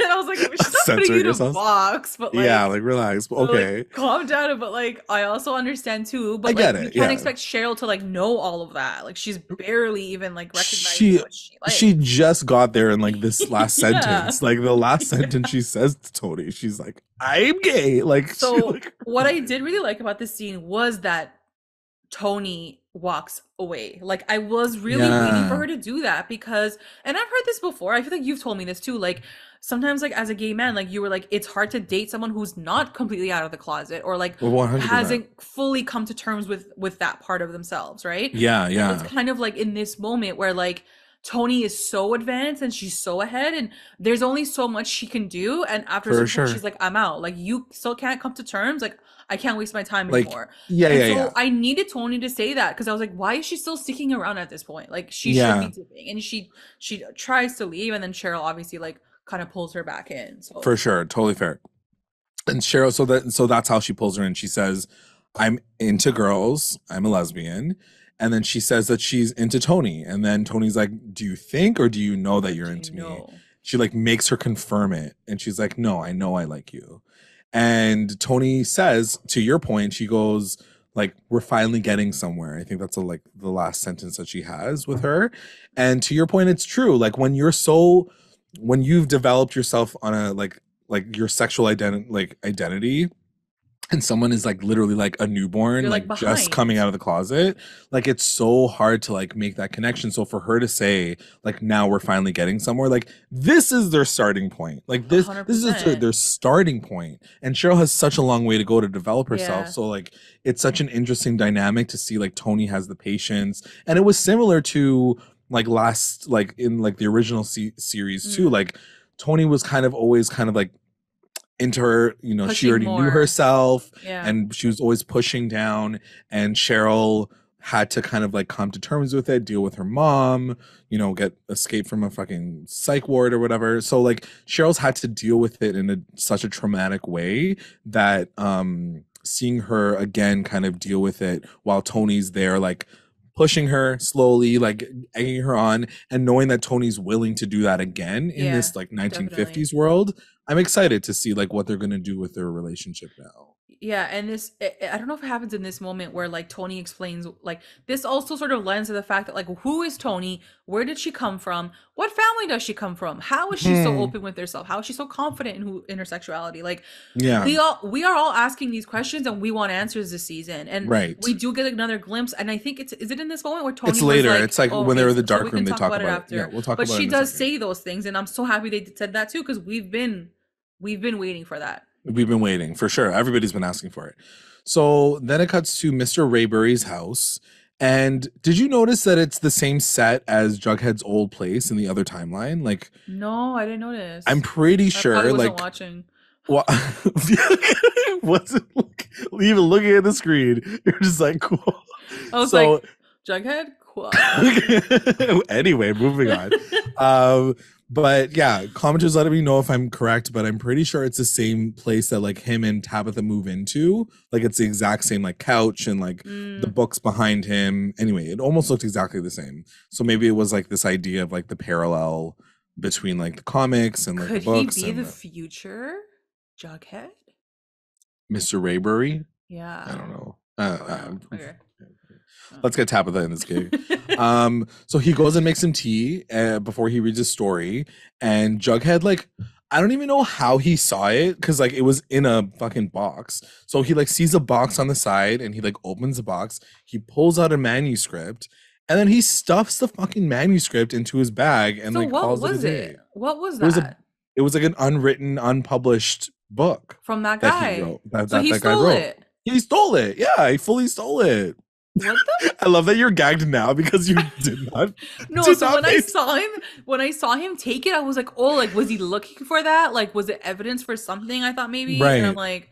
And I was like, she's not putting Censor you in a yourself. box, but like, Yeah, like relax. so, Okay. like, calm down. But like, I also understand too. But I like, get you it. can't Yeah. expect Cheryl to like know all of that. Like, she's barely even like recognizing she what she she likes. just got there in like this last Yeah. sentence, like the last sentence she says to Tony, she's like, I'm gay. Like, she, So like what I did really like about this scene was that Tony walks away. Like, I was really waiting for yeah, her to do that because, and I've heard this before. I feel like you've told me this too. Like, sometimes, like, as a gay man, like, you were like, it's hard to date someone who's not completely out of the closet or like 100%. hasn't fully come to terms with that part of themselves, right? Yeah, And it's yeah, kind of like in this moment where like Tony is so advanced and she's so ahead, and there's only so much she can do. And after a for certain point, she's sure. like, I'm out. Like, you still can't come to terms. Like, I can't waste my time Like, anymore. yeah, And yeah, so yeah, I needed Tony to say that because I was like, why is she still sticking around at this point? Like, she should be yeah, dipping. And she tries to leave, and then Cheryl obviously like kind of pulls her back in. for So sure. Totally fair. And Cheryl, so that's how she pulls her in. She says, I'm into girls, I'm a lesbian. And then she says that she's into Tony. And then Tony's like, do you think or do you know that you're do you into me? know? She like makes her confirm it. And she's like, no, I know I like you. And Tony says, to your point, she goes, like, we're finally getting somewhere. I think that's like the last sentence that she has with her. And to your point, it's true. Like, when you've developed yourself on a like your sexual identity, and someone is like literally like a newborn, You're like like just coming behind. out of the closet, like it's so hard to like make that connection. So for her to say like, now we're finally getting somewhere, like this is their starting point. Like A this hundred is percent. their starting point. And Cheryl has such a long way to go to develop herself. Yeah. So like it's such an interesting dynamic to see like Tony has the patience. And it was similar to like last, like in like the original series too. Mm. Like Tony was kind of always kind of like into her, she Pushing already knew more. herself, Yeah. and she was always pushing down, and Cheryl had to kind of like come to terms with it, deal with her mom, get escape from a fucking psych ward or whatever. So like Cheryl's had to deal with it in such a traumatic way that seeing her again kind of deal with it while Tony's there like pushing her slowly, like egging her on, and knowing that Tony's willing to do that again in Yeah. this like Definitely. 1950s world. I'm excited to see like what they're gonna do with their relationship now. Yeah, and I don't know if it happens in this moment where like Tony explains, like, this also sort of lends to the fact that like, who is Tony? Where did she come from? What family does she come from? How is she so Hmm. open with herself? How is she so confident in her sexuality? Like, Yeah. we are all asking these questions and we want answers this season. And Right. we do get another glimpse. And I think is it in this moment where Tony It's was later. like, It's like oh, when they're okay, in the so we dark room, can they talk talk about it about it. Yeah, after. we'll talk But about it she in a does second. say those things, and I'm so happy they said that too, because we've been waiting for that. We've been waiting for sure. Everybody's been asking for it. So then it cuts to Mr. Raybury's house. And did you notice that it's the same set as Jughead's old place in the other timeline? Like, No, I didn't I'm notice. pretty I probably sure, wasn't like, watching. what wasn't even looking at the screen. You're just like, cool. I was So like, Jughead? Cool. anyway, moving on. But yeah, commenters letting me know if I'm correct, but I'm pretty sure it's the same place that like him and Tabitha move into. Like it's the exact same like couch and like the Mm, books behind him. Anyway, it almost looked exactly the same. So maybe it was like this idea of like the parallel between like the comics and like the could he books be and the future Jughead? Mr. Raybury. I Yeah. don't know. Oh no. Okay. Let's get Tabitha in this gig. So he goes and makes him tea before he reads his story, and Jughead, like, I don't even know how he saw it because like it was in a fucking box. So he like sees a box on the side and he like opens the box. He pulls out a manuscript and then he stuffs the fucking manuscript into his bag and So like what calls it a was day. it? What was It was a that? it was like an unwritten, unpublished book From that that he guy. wrote. That So he that guy stole wrote. it. He stole it. Yeah, he fully stole it. What the I love that you're gagged now because you No, did so not pay. when I saw him take it, I was like, "Oh, like was he looking for that? Like was it evidence for something?" I thought maybe. And I'm Right. like,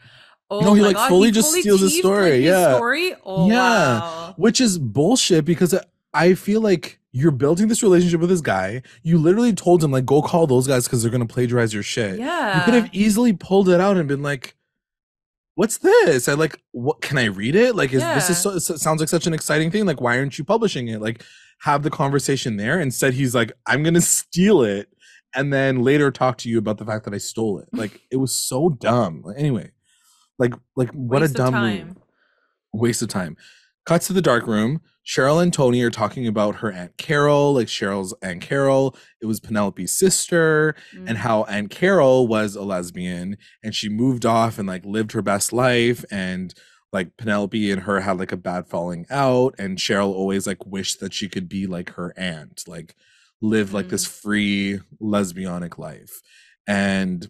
No, "Oh he my like God, he fully just fully steals his thieved like story. his Yeah. story." Oh, Yeah. wow. Which is bullshit because I feel like you're building this relationship with this guy. You literally told him like go call those guys because they're gonna plagiarize your shit. You could have Yeah. easily pulled it out and been like, what's this? I like, what can I read it? Like, is this is Yeah. so it sounds like such an exciting thing. Like, why aren't you publishing it? Like, have the conversation there. Instead, he's like, I'm gonna steal it and then later talk to you about the fact that I stole it. Like, it was so dumb. Anyway, like what a Waste of dumb move. time. Waste of time. Cuts to the dark room. Cheryl and Tony are talking about her Aunt Carol, like Cheryl's Aunt Carol. It was Penelope's sister, and Mm. how Aunt Carol was a lesbian and she moved off and like lived her best life. And like Penelope and her had like a bad falling out. And Cheryl always like wished that she could be like her aunt, like live like this Mm. free lesbianic life. And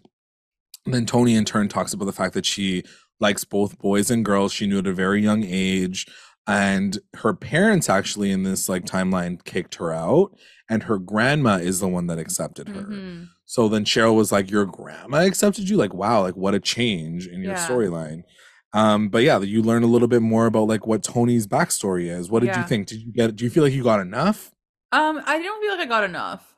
then Tony in turn talks about the fact that she likes both boys and girls. She knew at a very young age. And her parents actually in this like timeline kicked her out. And her grandma is the one that accepted her. Mm-hmm. So then Cheryl was like, your grandma accepted you? Like, wow, like what a change in your Yeah. storyline. But yeah, you learn a little bit more about like what Tony's backstory is. What did you Yeah. think? Do you feel like you got enough? I don't feel like I got enough.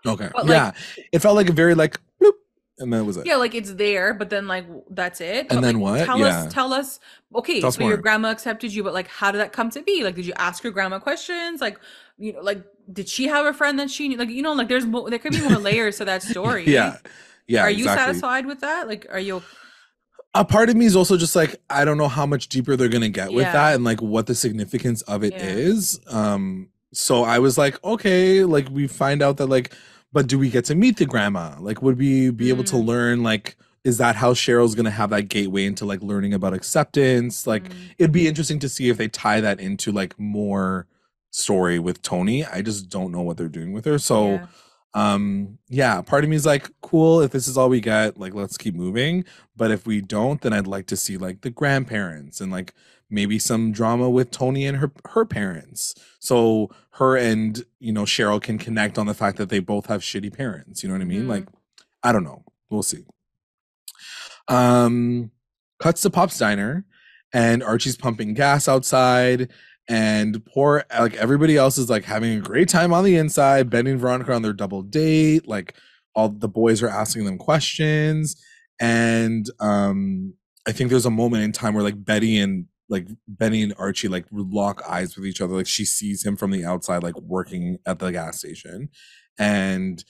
Okay. But Yeah. like It felt like a very like bloop, and that was it. yeah, like it's there, but then like that's it. And But like then what? Yeah. tell us, okay, Tell us so your more. grandma accepted you, but like how did that come to be? Like did you ask your grandma questions? Like like did she have a friend that she knew? Like like there could be more layers to that Yeah. story. Yeah, Are you exactly. satisfied with that? Like are you A part of me is also just like, I don't know how much deeper they're gonna get with that yeah. and like what the significance of it Yeah. is. So I was like, okay, like we find out that like, but do we get to meet the grandma? Like, would we be able to Mm, learn like is that how Cheryl's gonna have that gateway into like learning about acceptance? Like mm, it'd be interesting to see if they tie that into like more story with Tony. I just don't know what they're doing with her. So yeah. yeah, part of me is like cool if this is all we get, like let's keep moving, but if we don't then I'd like to see like the grandparents and like maybe some drama with Tony and her parents, so her and Cheryl can connect on the fact that they both have shitty parents, you know what I mean? Like Mhm. I don't know, we'll see. um Cuts to Pop's diner and Archie's pumping gas outside, and poor like everybody else is like having a great time on the inside. Benny and Veronica on their double date, like all the boys are asking them questions. And I think there's a moment in time where like Benny and Archie like lock eyes with each other, like she sees him from the outside like working at the gas station. And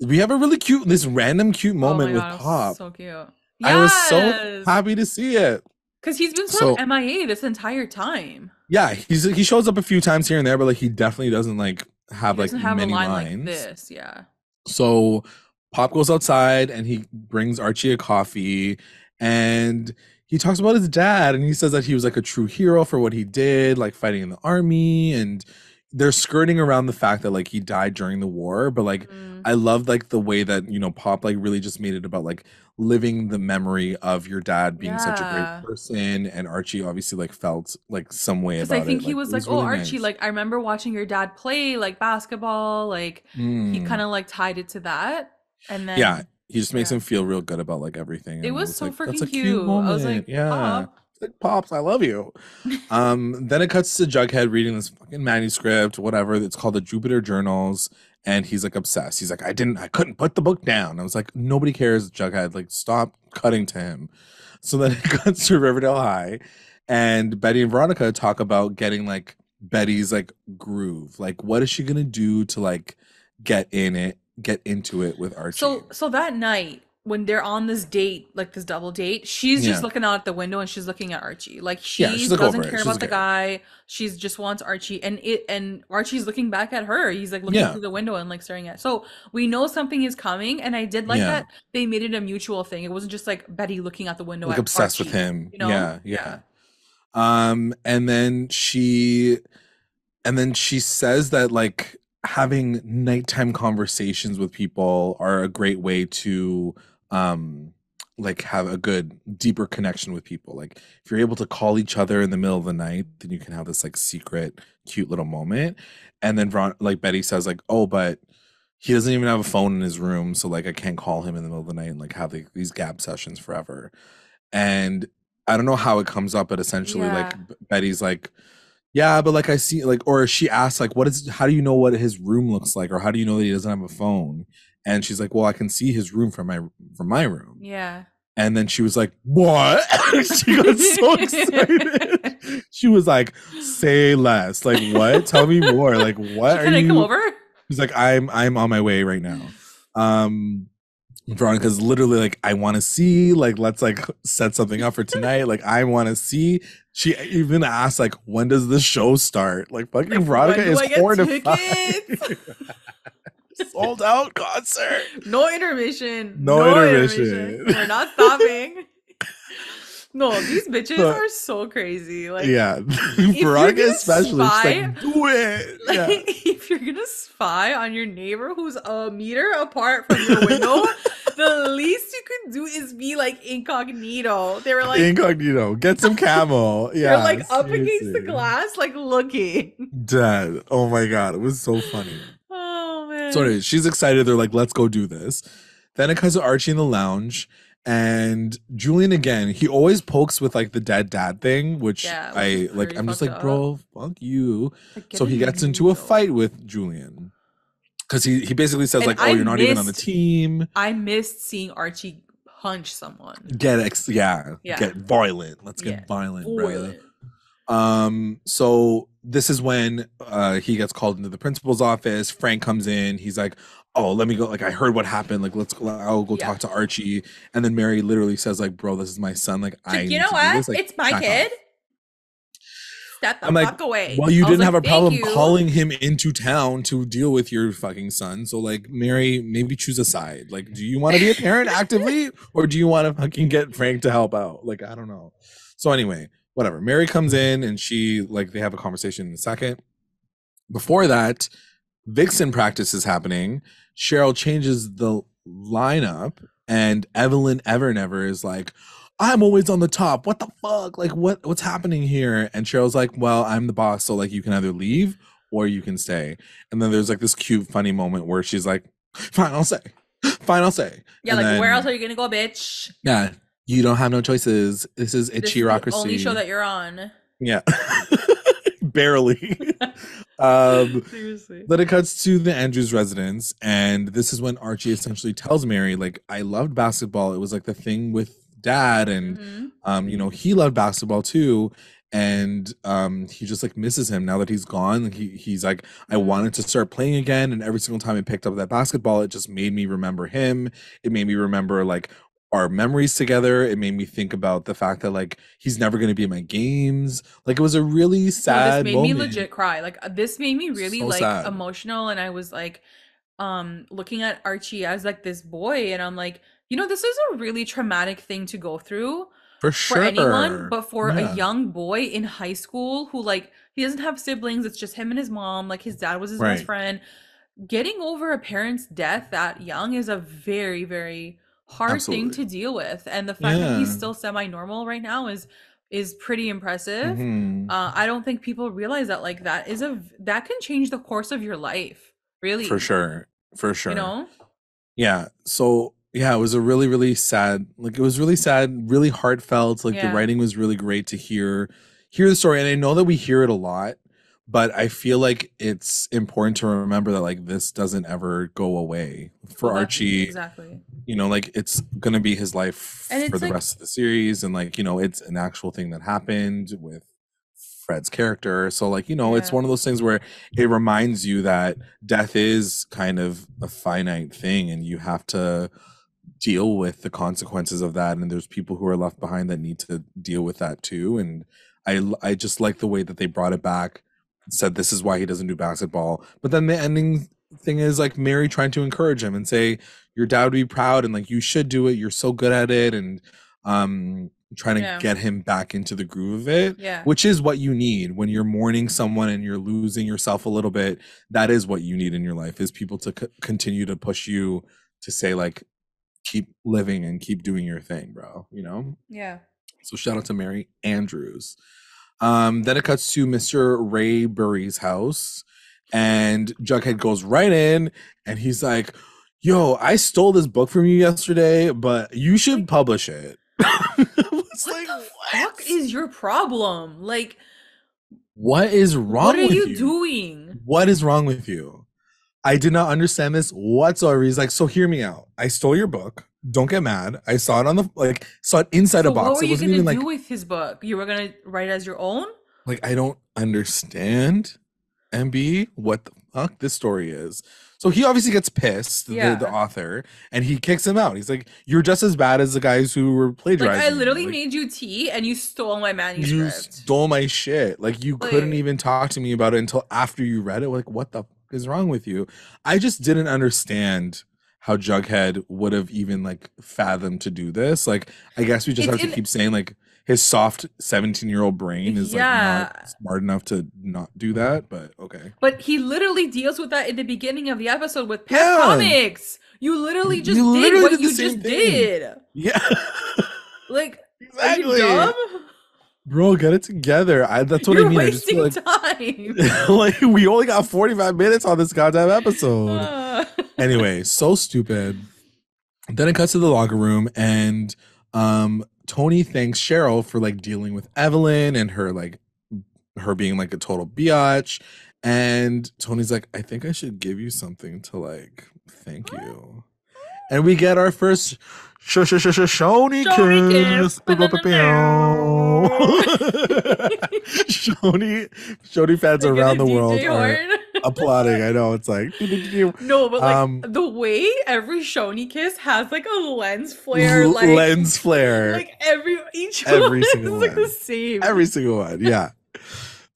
we have a really this random cute Oh moment my with God, it was Pop. so cute. I was so Yes. happy to see it. Because he's been sort So of MIA this entire time. yeah, he shows up a few times here and there, but like he definitely doesn't like He have like doesn't have a many line like lines. this. Yeah. So Pop goes outside and he brings Archie a coffee, and he talks about his dad, and he says that he was like a true hero for what he did, like fighting in the army. And they're skirting around the fact that like he died during the war, but like Mm, I loved like the way that Pop like really just made it about like living the memory of your dad being such a great yeah. person. And Archie obviously like felt like some way Because I about think it. he Like was it like, was "Oh, really Archie, nice. like I remember watching your dad play like basketball." Like he kind Mm. of like tied it to that, and Yeah, then he just makes yeah, him feel real good about like everything, it and I was was so like, that's freaking a cute cute. I was moment. like, Yeah. "Pop." It's like, Pops, I love you. Then it cuts to Jughead reading this fucking manuscript, whatever. It's called the Jupiter Journals, and he's like obsessed. He's like, I couldn't put the book down. I was like, nobody cares, Jughead. Like, stop cutting to him. So then it cuts to Riverdale High, and Betty and Veronica talk about getting like Betty's like groove. Like, what is she gonna do to like get into it with Archie? So that night, when they're on this date, like this double date, she's just Yeah. looking out the window and she's looking at Archie. Like Yeah, she she's like over doesn't it. care She's about the okay. guy. She's just wants Archie, and Archie's looking back at her. He's like looking Yeah. through the window and like staring at. So we know something is coming, and I did like Yeah. that they made it a mutual thing. It wasn't just like Betty looking out the window Like at obsessed with Archie. him. You know? Yeah, yeah. Yeah. And then she says that like having nighttime conversations with people are a great way to um like have a good deeper connection with people. Like if you're able to call each other in the middle of the night, then you can have this like secret cute little moment. And then like Betty says like, "Oh, but he doesn't even have a phone in his room, so like I can't call him in the middle of the night and like have like, these gab sessions forever." And I don't know how it comes up, but essentially like Yeah. Betty's like, yeah, but like I see like, or she asks like, how do you know what his room looks like, or how do you know that he doesn't have a phone? And she's like, well, I can see his room from my room. Yeah. And then she was like, what? She got so excited. She was like, say less. Like, what? Tell me more. Like, what Can I come over? She's like, I'm on my way right now. Veronica's literally like, I want to see, like, let's like set something up for tonight. Like, I want to see. She even asked, like, when does the show start? Like, fucking Like, Veronica when do is I get horrified. tickets? Sold out concert. No intermission. No intermission. We're not stopping. No, these bitches But- are so crazy. Like, Yeah. you're Veronica gonna especially. She's spy- like, do it. like Yeah. if you're gonna spy on your neighbor who's a meter apart from your window, the least you could do is be like incognito. They were like Incognito. Get some camo. Yeah. they're like up against the seriously. glass, like looking. Dead. Oh my god. It was so funny. Oh man. So anyway, she's excited. They're like, let's go do this. Then it comes to Archie in the lounge. And Julian again, he always pokes with like the dead dad thing, which Yeah, which I is like. pretty I'm just fucked like, bro, fuck you. Like, So get he a gets into a needle. fight with Julian because he basically says And like, oh, I you're not even on the missed- team. I missed seeing Archie punch someone. Yeah. Yeah. Get violent. Let's get Yeah. violent, bro. Violent. So this is when he gets called into the principal's office. Frank comes in. He's like, oh, let me go. Like, I heard what happened. Like, I'll go Yeah. talk to Archie. And then Mary literally says, like, bro, this is my son. Like, I You need know to do what? this. Like, It's my back kid. off. Step the I'm like, fuck away. well, you I was didn't have a like, "Thank problem you." calling him into town to deal with your fucking son. So, like, Mary, maybe choose a side. Like, do you want to be a parent actively, or do you want to fucking get Frank to help out? Like, I don't know. So anyway, whatever. Mary comes in and they have a conversation in a second. Before that, Vixen practice is happening. Cheryl changes the lineup, and Evelyn Evernever is like, I'm always on the top. What the fuck? Like, what's happening here? And Cheryl's like, well, I'm the boss, so like you can either leave or you can stay. And then there's like this cute, funny moment where she's like, fine, I'll stay. Fine, I'll stay. Yeah, And like then, where else are you gonna go, bitch? Yeah, you don't have no choices. This is This is Ichirocracy. the only show that you're on. Yeah. Barely. Seriously. Then it cuts to the Andrews residence, and this is when Archie essentially tells Mary, like, I loved basketball. It was like the thing with dad, and Mhm. you know, he loved basketball too. And he just like misses him now that he's gone. He's like, I wanted to start playing again, and every single time I picked up that basketball, it just made me remember him. It made me remember like our memories together. It made me think about the fact that like he's never going to be in my games. Like, it was a really No, sad this made me moment. legit cry. Like this made me really So like sad. emotional, and I was like looking at Archie as like this boy, and I'm like, you know, this is a really traumatic thing to go through For for sure. anyone, but for Yeah. a young boy in high school who like he doesn't have siblings, it's just him and his mom, like his dad was his best Right. friend. Getting over a parent's death that young is a very, very hard thing Absolutely. to deal with. And the fact that he's Yeah. still semi-normal right now is pretty impressive. Mhm. I don't think people realize that like that can change the course of your life, really. For sure. For sure. You know? Yeah. So yeah, it was a really, really sad, like it was really sad, really heartfelt. Like the Yeah. writing was really great to hear the story. And I know that we hear it a lot, but I feel like it's important to remember that like this doesn't ever go away. For Well, that's- Archie, exactly. you know, like it's gonna be his life And for it's the like- rest of the series. And like, you know, it's an actual thing that happened with Fred's character. So like, you know, it's Yeah. one of those things where it reminds you that death is kind of a finite thing, and you have to deal with the consequences of that, and there's people who are left behind that need to deal with that too. And I just like the way that they brought it back, said this is why he doesn't do basketball, but then the ending thing is like Mary trying to encourage him and say your dad would be proud and like you should do it, you're so good at it, and trying to get him back into the groove of it, which is what you need when you're mourning someone and you're losing yourself a little bit. That is what you need in your life, is people to continue to push you to say like, keep living and keep doing your thing, bro, you know? Yeah. So shout out to Mary Andrews. Then it cuts to Mr. Ray Burry's house, and Jughead goes right in and he's like, yo, I stole this book from you yesterday, but you should publish it. What the fuck is your problem? Like, what is wrong with you? What are you doing? What is wrong with you? I did not understand this whatsoever. He's like, so hear me out. I stole your book. Don't get mad. I saw it saw it inside a box. What were you gonna do with his book? You were gonna write it as your own? Like, I don't understand, MB, what the fuck this story is. So he obviously gets pissed, the author, and he kicks him out. He's like, you're just as bad as the guys who were plagiarizing. Like, I literally made you tea and you stole my manuscript. You stole my shit. Like, you couldn't even talk to me about it until after you read it. Like, what the fuck is wrong with you? I just didn't understand how Jughead would have even like fathomed to do this. Like, I guess we just have to keep saying like his soft 17-year-old brain is like not smart enough to not do that, but okay. But he literally deals with that in the beginning of the episode with Pet Comics. You literally just did what you just did. Yeah. Like, exactly. Are you dumb? Bro, get it together. That's what I mean. You're wasting time. Like, we only got 45 minutes on this goddamn episode. Anyway, so stupid. Then it cuts to the locker room, and Tony thanks Cheryl for like dealing with Evelyn and her being like a total biatch. And Tony's like, I think I should give you something to like thank you. And we get our first CHONI kiss. CHONI fans around the world are applauding. I know, it's like no, but like the way every CHONI kiss has like a lens flare, like lens flare. Like every single is one. Like the same. Every single one, yeah.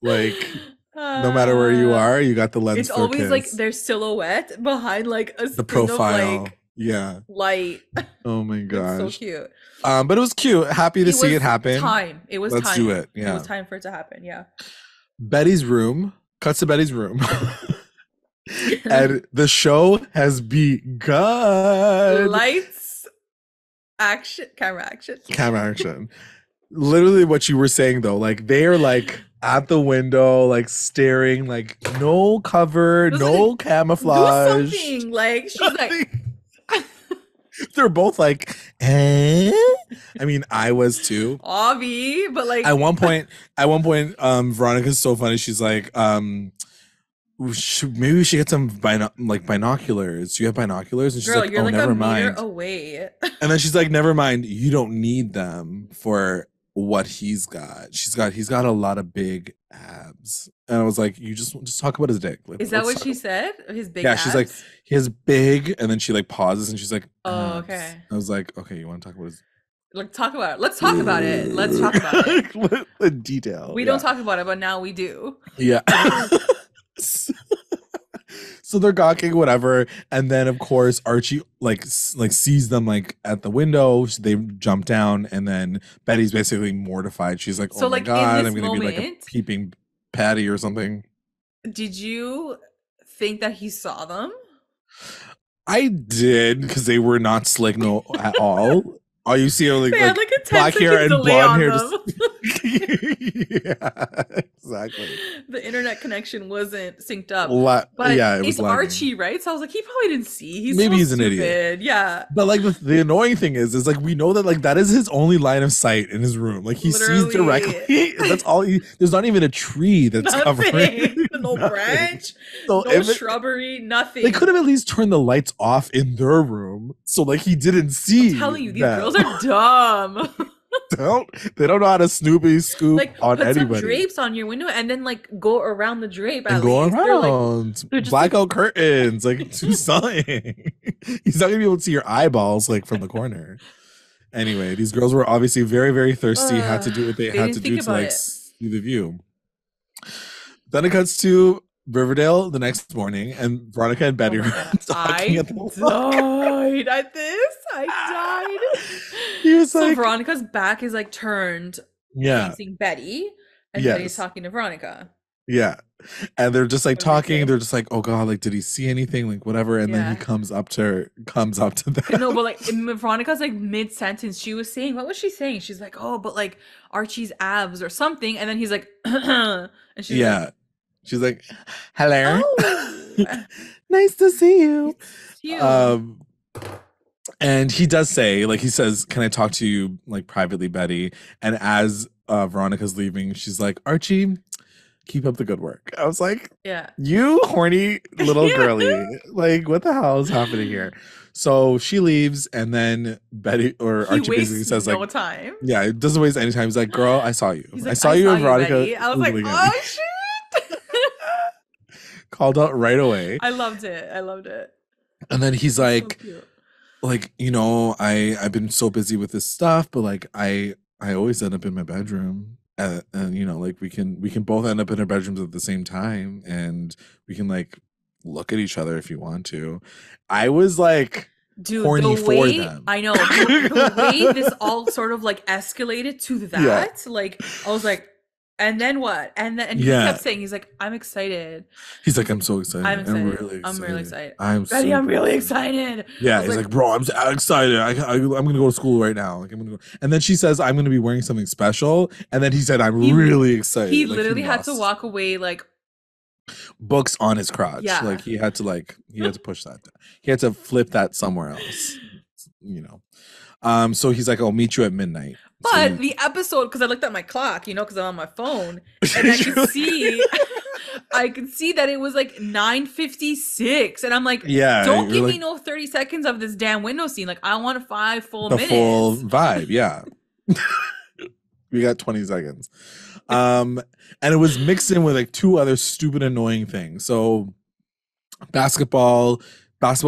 Like no matter where you are, you got the lens. It's flare always kiss. Like their silhouette behind like the profile. Of, like, yeah. Light. Oh my gosh. It's so cute. But it was cute. Happy to see it happen. It was Let's do it. Yeah. It was time for it to happen. Yeah. Betty's room. Cuts to Betty's room. And the show has begun. Lights, action, camera action. Camera action. Literally what you were saying though, like they are like at the window, like staring, like no cover, no like, camouflage. Do something. Like she's like they're both like, eh? I mean, I was too. Obvi, but like at one point, Veronica's so funny. She's like, maybe we should get some binoculars. Do you have binoculars? And she's girl, like, you're oh, like never a mind. meter away. And then she's like, never mind. You don't need them for what he's got. He's got a lot of big abs. And I was like, you just talk about his dick. Like, is that what she said? His big abs? She's like, his big, and then she like pauses and she's like, oh, okay. I was like, okay, you want to talk about his like talk about it. Let's talk about it. Let's talk about it. The detail. We don't talk about it, but now we do. Yeah. So they're gawking, whatever, and then of course Archie like sees them like at the window. They jump down, and then Betty's basically mortified. She's like, "Oh so, my god, I'm gonna be like a peeping Patty or something." Did you think that he saw them? I did, because they were not slick at all. All you see are like a black hair and blonde hair. Yeah, exactly. The internet connection wasn't synced up. But yeah, it was it's Archie, right? So I was like, he probably didn't see. Maybe he's stupid. An idiot. Yeah. But like the annoying thing is like we know that like that is his only line of sight in his room. Like he sees directly. That's all. There's not even a tree that's covering. No branch. So no shrubbery. Nothing. They could have at least turned the lights off in their room, so like he didn't see. I'm telling you, these girls are dumb. They don't know how to Snoopy scoop Like, on put some anybody drapes on your window and then like go around the drape and at go least. around. They're just like, Blackout curtains. Like, do something. He's not gonna be able to see your eyeballs like from the corner. Anyway, these girls were obviously very, very thirsty. Had to do what they they had to didn't think do to about like it. see the view. Then it cuts to Riverdale the next morning, and Veronica and Betty Oh my are God. talking I at the walk. died at this. I died. He was So like, Veronica's back is like turned yeah, facing Betty, and Betty's yes, talking to Veronica. yeah. And they're just like What did they talking. say? They're just like, oh God, like, did he see anything? Like, whatever. And then he Yeah. comes up to them. No, but like Veronica's like mid sentence, she was saying, what was she saying? She's like, oh, but like Archie's abs or something, and then he's like, and she's Yeah. like, She's like, hello. oh, Nice to see you. it's you. And he does say, like, he says, can I talk to you like privately, Betty? And as Veronica's leaving, she's like, Archie, keep up the good work. I was like, Yeah. you horny little Yeah. girly. Like, what the hell is happening here? So she leaves, and then Betty or He Archie basically wastes says, no like, time. yeah, it doesn't waste any time. He's like, girl, I saw you. He's I like, saw you and Veronica. Betty. I was like, looking at oh me." shit. Called out right away. I loved it. I loved it. And then he's So like, cute. you know, I've been so busy with this stuff, but like I always end up in my bedroom. And you know, like we can both end up in our bedrooms at the same time, and we can like look at each other if you want to. I was like, dude, horny the for way them. I know the way this all sort of like escalated to that, like I was like, and then what? And he kept saying, he's like, I'm excited. He's like, I'm so excited. I'm excited. I'm really excited. Betty, I'm really excited. Yeah, he's like, bro, I'm excited. I'm gonna go to school right now. Like, I'm gonna go. And then she says, I'm gonna be wearing something special. And then he said, I'm really excited. He like, literally had to walk away like books on his crotch. Yeah. Like he had to push that. He had to flip that somewhere else. You know. So he's like, I'll meet you at midnight. But the episode, because I looked at my clock, you know, because I'm on my phone, and I could see that it was like 9:56, and I'm like, yeah, don't give me no 30 seconds of this damn window scene. Like, I want 5 full minutes. The full vibe, yeah. We got 20 seconds. And it was mixed in with like 2 other stupid, annoying things. So basketball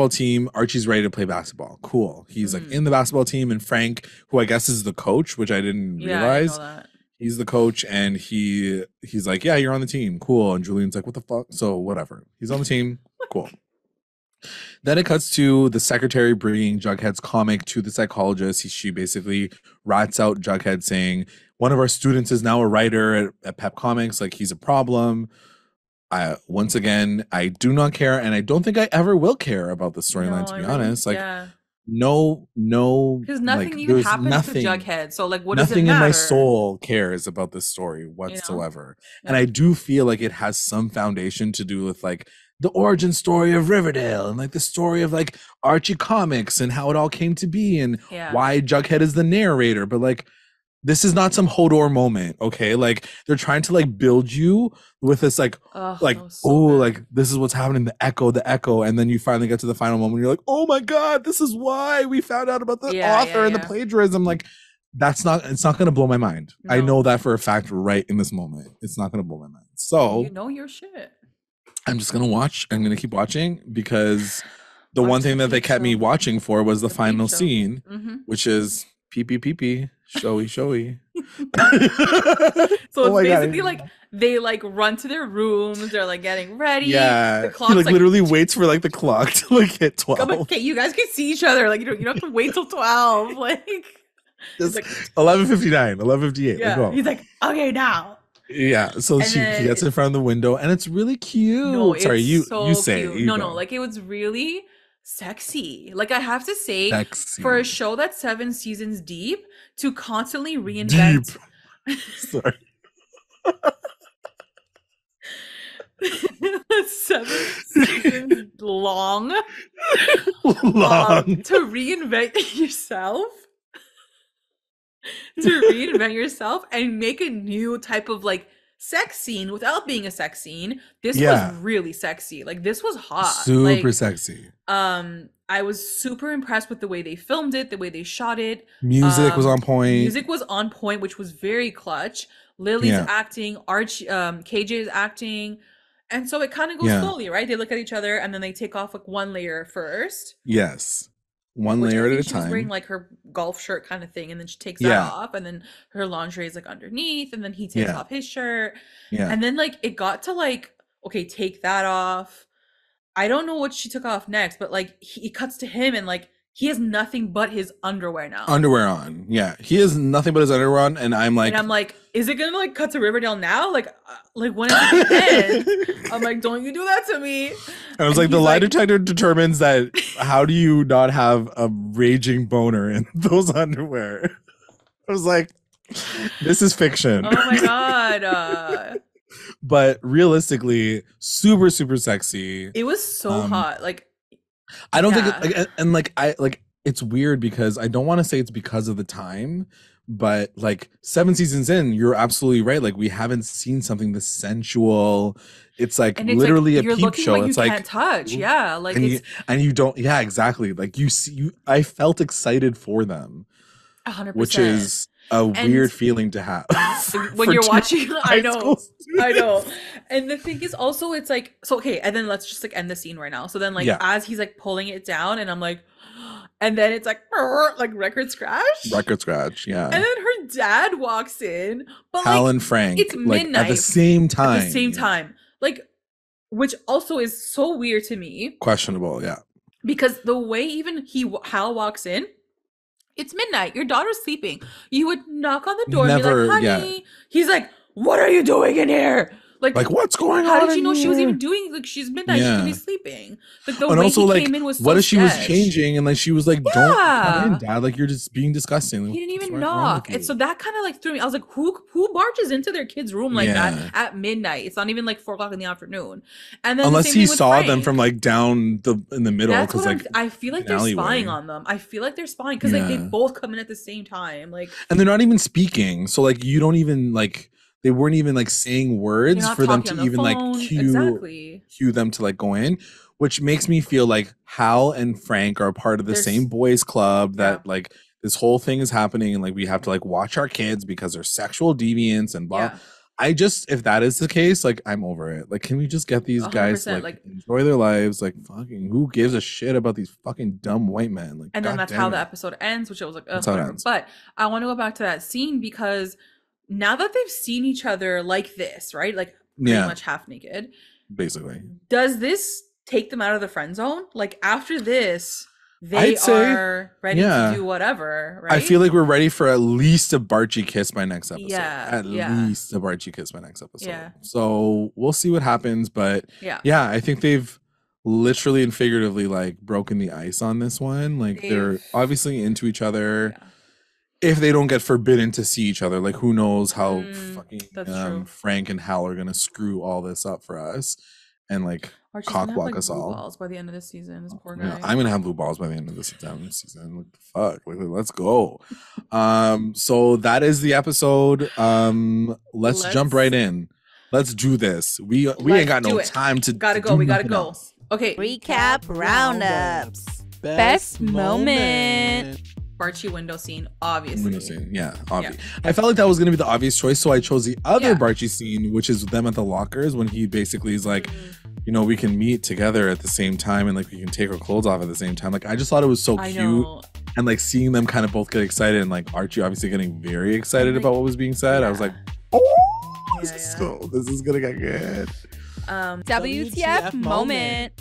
team, Archie's ready to play basketball. Cool. He's like in the basketball team, and Frank, who I guess is the coach, which I didn't realize. I know that. He's the coach, and he's like, yeah, you're on the team. Cool. And Julian's like, what the fuck? So whatever. He's on the team. Cool. Then it cuts to the secretary bringing Jughead's comic to the psychologist. She basically rats out Jughead, saying, one of our students is now a writer at Pep Comics. Like, he's a problem. Once again, I do not care, and I don't think I ever will care about the storyline, to be honest. Like, no, because nothing like, even happens to Jughead. So, like, what does it matter? Nothing in my soul cares about this story whatsoever. You know? And I do feel like it has some foundation to do with like the origin story of Riverdale and like the story of like Archie Comics and how it all came to be and why Jughead is the narrator. But like, this is not some Hodor moment, okay? Like, they're trying to like build you with this like like this is what's happening, the echo, and then you finally get to the final moment. You're like, oh my god, this is why we found out about the author and the plagiarism. Like, it's not gonna blow my mind. No. I know that for a fact right in this moment. It's not gonna blow my mind. So you know your shit. I'm just gonna watch. I'm gonna keep watching because the one thing that they kept me watching for was the final scene, which is Peep, showy. So it's basically like they like run to their rooms, they're like getting ready. Yeah, the clock's he like literally waits for like the clock to like hit 12. Okay, you guys can see each other. Like, you don't have to wait till 12. Like, it's like 11:59, 11:58. Yeah, like, he's like, okay, now. Yeah, so he gets in front of the window, and it's really cute. No, sorry, you say it. No, like it was really sexy. Like, I have to say, for a show that's 7 seasons deep, to constantly reinvent. Sorry. 7 seasons long. To reinvent yourself. To reinvent yourself and make a new type of like sex scene without being a sex scene. This Yeah. was really sexy. Like, this was hot. Super sexy. I was super impressed with the way they filmed it, the way they shot it. Music was on point. Music was on point, which was very clutch. Lily's acting, Archie, KJ's acting. And so it kind of goes slowly, right? They look at each other and then they take off like one layer first. Yes. One layer at a time. She was wearing like her golf shirt kind of thing, and then she takes that off, and then her lingerie is like underneath, and then he takes off his shirt. Yeah. And then like it got to like, okay, take that off. I don't know what she took off next, but like it cuts to him and like he has nothing but his underwear now. Underwear on. Yeah. He has nothing but his underwear on, and I'm like, is it gonna like cut to Riverdale now? Like when is it gonna end? I'm like, don't you do that to me. I was like, the lie detector determines that how do you not have a raging boner in those underwear? I was like, this is fiction. Oh my God. But realistically, super, super sexy. It was so hot. Like, I don't think it's weird because I don't want to say it's because of the time, but like 7 seasons in, you're absolutely right. Like, we haven't seen something this sensual. It's like literally a Peep show. It's like you can't touch. Yeah. Like, and you don't. Yeah, exactly. Like I felt excited for them. 100%. Which is a weird feeling to have when you're watching. I know. And the thing is also, it's like, so okay, and then let's just like end the scene right now. So then like as he's like pulling it down, and I'm like, and then it's like record scratch, yeah. And then her dad walks in, but Hal and Frank, it's midnight like, at the same time, like, which also is so weird to me, questionable, yeah, because the way even Hal walks in, it's midnight, your daughter's sleeping, you would knock on the door and be like, honey, he's like, what are you doing in here? Like what's going on? How did you know she was even doing, like, she's midnight, she could be sleeping. Like, the way also, he like, came in was so what if she sketch. was changing and like she was like, don't come in, Dad, like, you're just being disgusting. Like, he didn't even knock. And so that kind of like threw me. I was like, who barges into their kid's room like that at midnight? It's not even like 4 o'clock in the afternoon. And then unless he saw them from like down in the middle. That's what like, I feel like they're spying on them. I feel like they're spying because like they both come in at the same time. Like, and they're not even speaking. So like you don't even like, they weren't even like saying words for them to even like cue them to like go in, which makes me feel like Hal and Frank are part of the same boys club, that like this whole thing is happening, and like we have to like watch our kids because they're sexual deviants and blah. If that is the case, like, I'm over it. Like, can we just get these guys like enjoy their lives? Like, fucking, who gives a shit about these fucking dumb white men? Like, and then that's how the episode ends, which I was like, that's how it ends. But I want to go back to that scene because now that they've seen each other like this, right? Like, pretty much half naked. Basically. Does this take them out of the friend zone? Like, after this, they are ready to do whatever, right? I feel like we're ready for at least a BARCHIE kiss by next episode. At least a BARCHIE kiss by next episode. So we'll see what happens. But I think they've literally and figuratively like broken the ice on this one. Like, they're obviously into each other. If they don't get forbidden to see each other, like, who knows how fucking Frank and Hal are gonna screw all this up for us and like cockblock us all. Balls by the end of this season, this poor guy. I'm gonna have blue balls by the end of this season. What the fuck? Like, let's go. So that is the episode. Let's jump right in. Let's do this. We ain't got no time to. Gotta go. We gotta go. Okay. Recap roundups. Best moment. BARCHIE window scene, obviously. Window scene, yeah, obvious. I felt like that was gonna be the obvious choice, so I chose the other BARCHIE scene, which is them at the lockers when he basically is like, you know, we can meet together at the same time and like we can take our clothes off at the same time. Like, I just thought it was so cute, and like seeing them kind of both get excited and like Archie obviously getting very excited about what was being said. I was like, oh, this is gonna get good. WTF moment.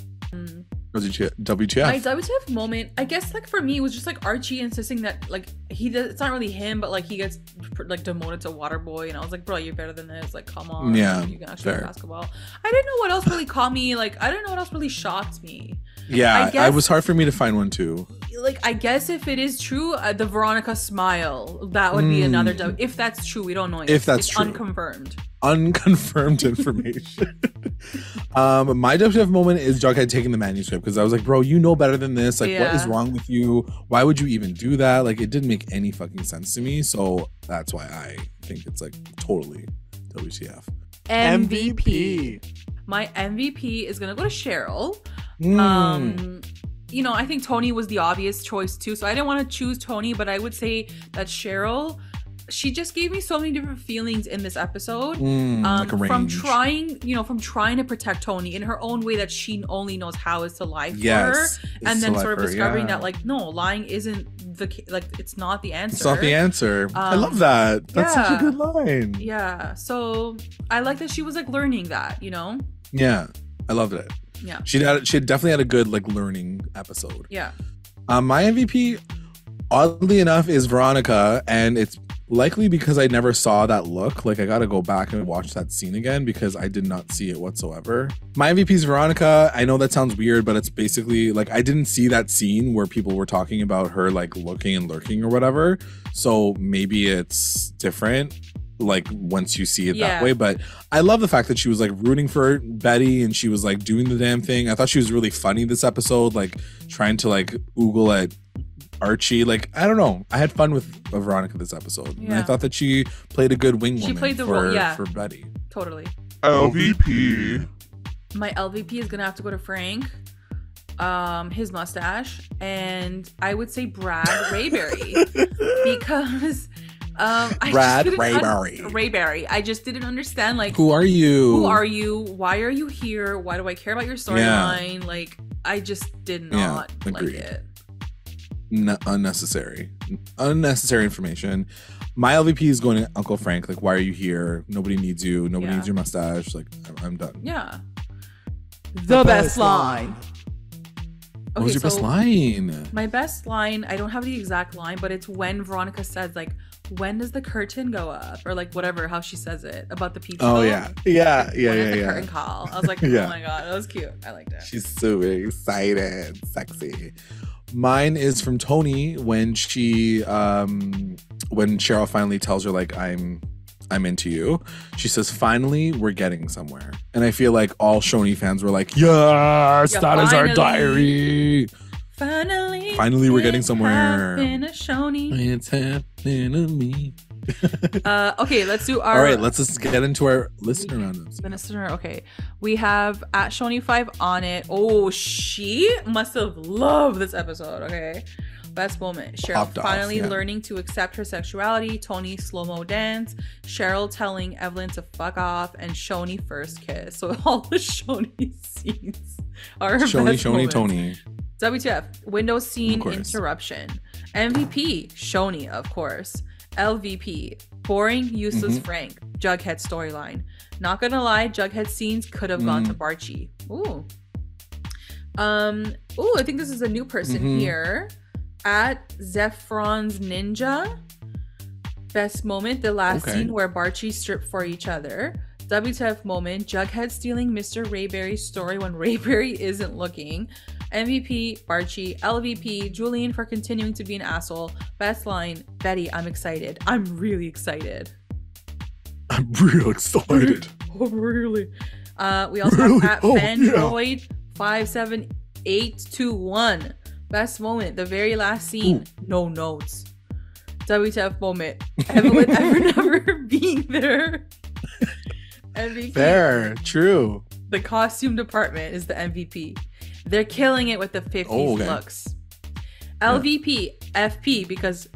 WTF? My WTF moment, I guess, like, for me, was just like Archie insisting that like it's not really him, but like he gets like demoted to water boy, and I was like, bro, you're better than this. Like, come on, you can actually play basketball. I didn't know what else really caught me. Like, I didn't know what else really shocked me. Yeah, it was hard for me to find one too. Like, I guess if it is true, the Veronica smile, that would be another W. If that's true, we don't know. If that's true, unconfirmed information. My WTF moment is Jughead taking the manuscript, because I was like, bro, you know better than this. Like, what is wrong with you? Why would you even do that? Like, it didn't make any fucking sense to me. So that's why I think it's like totally WTF. MVP. My MVP is gonna go to Cheryl. Mm. You know, I think Tony was the obvious choice too, so I didn't want to choose Tony, but I would say that Cheryl, she just gave me so many different feelings in this episode. Like a from range. trying to protect Tony in her own way that she only knows how is to lie for her, Yes, and is then to lie sort of for her, discovering yeah. that like no, lying isn't it's not the answer. It's not the answer. I love that. That's such a good line. Yeah, so I like that she was like learning that, you know. Yeah, I loved it. Yeah, She definitely had a good like learning episode. yeah. My MVP, oddly enough, is Veronica, and it's likely because I never saw that look. Like I gotta go back and watch that scene again because I did not see it whatsoever. My MVP is Veronica. I know that sounds weird, but it's basically like I didn't see that scene where people were talking about her like looking and lurking or whatever. So maybe it's different like once you see it that way. But I love the fact that she was like rooting for Betty and she was like doing the damn thing. I thought she was really funny this episode, like trying to like oogle at Archie. Like I don't know, I had fun with Veronica this episode, and I thought that she played a good wingwoman. She played the for, role, for Betty. Totally. LVP. My LVP is gonna have to go to Frank, his mustache, and I would say Brad Rayberry because Brad Rayberry. Rayberry. I just didn't understand like Who are you? Who are you? Why are you here? Why do I care about your storyline? Like I just did not like it. Unnecessary information. My LVP is going to Uncle Frank. Like, why are you here? Nobody needs you. Nobody needs your mustache. Like, I'm done. Yeah. The best line. What was your best line? My best line, I don't have the exact line, but it's when Veronica says, like, when does the curtain go up? Or, like, whatever, how she says it about the pizza. Oh, yeah. Yeah. The curtain call. I was like, oh my God, that was cute. I liked it. She's so excited. Sexy. Mine is from Tony when when Cheryl finally tells her, like, I'm into you. She says, finally, we're getting somewhere. And I feel like all CHONI fans were like, yes, that is our diary. Finally, we're getting somewhere. It's happening to me. Okay, let's do our... All right, let's just get into our listener roundups. Okay. We have at CHONI5 on it. Oh, she must have loved this episode. Okay. Best moment. Cheryl finally learning to accept her sexuality. Tony slow-mo dance. Cheryl telling Evelyn to fuck off. And CHONI first kiss. So all the CHONI scenes are her best moments. Tony. WTF. Window scene interruption. MVP. CHONI, of course. LVP. Boring, useless Frank. Jughead storyline. Not gonna lie, Jughead scenes could have gone to BARCHIE. Ooh. I think this is a new person here. At Zephron's Ninja. Best moment, the last scene where BARCHIE stripped for each other. WTF moment, Jughead stealing Mr. Rayberry's story when Rayberry isn't looking. MVP, BARCHIE. LVP, Julian for continuing to be an asshole. Best line, Betty, I'm excited. I'm really excited. I'm real excited. Oh, really? We also have at Fandroid 57821. Best moment, the very last scene. No notes. WTF moment, Evelyn ever never being there. MVP. Fair, true. The costume department is the MVP. They're killing it with the 50s looks. LVP, FP, because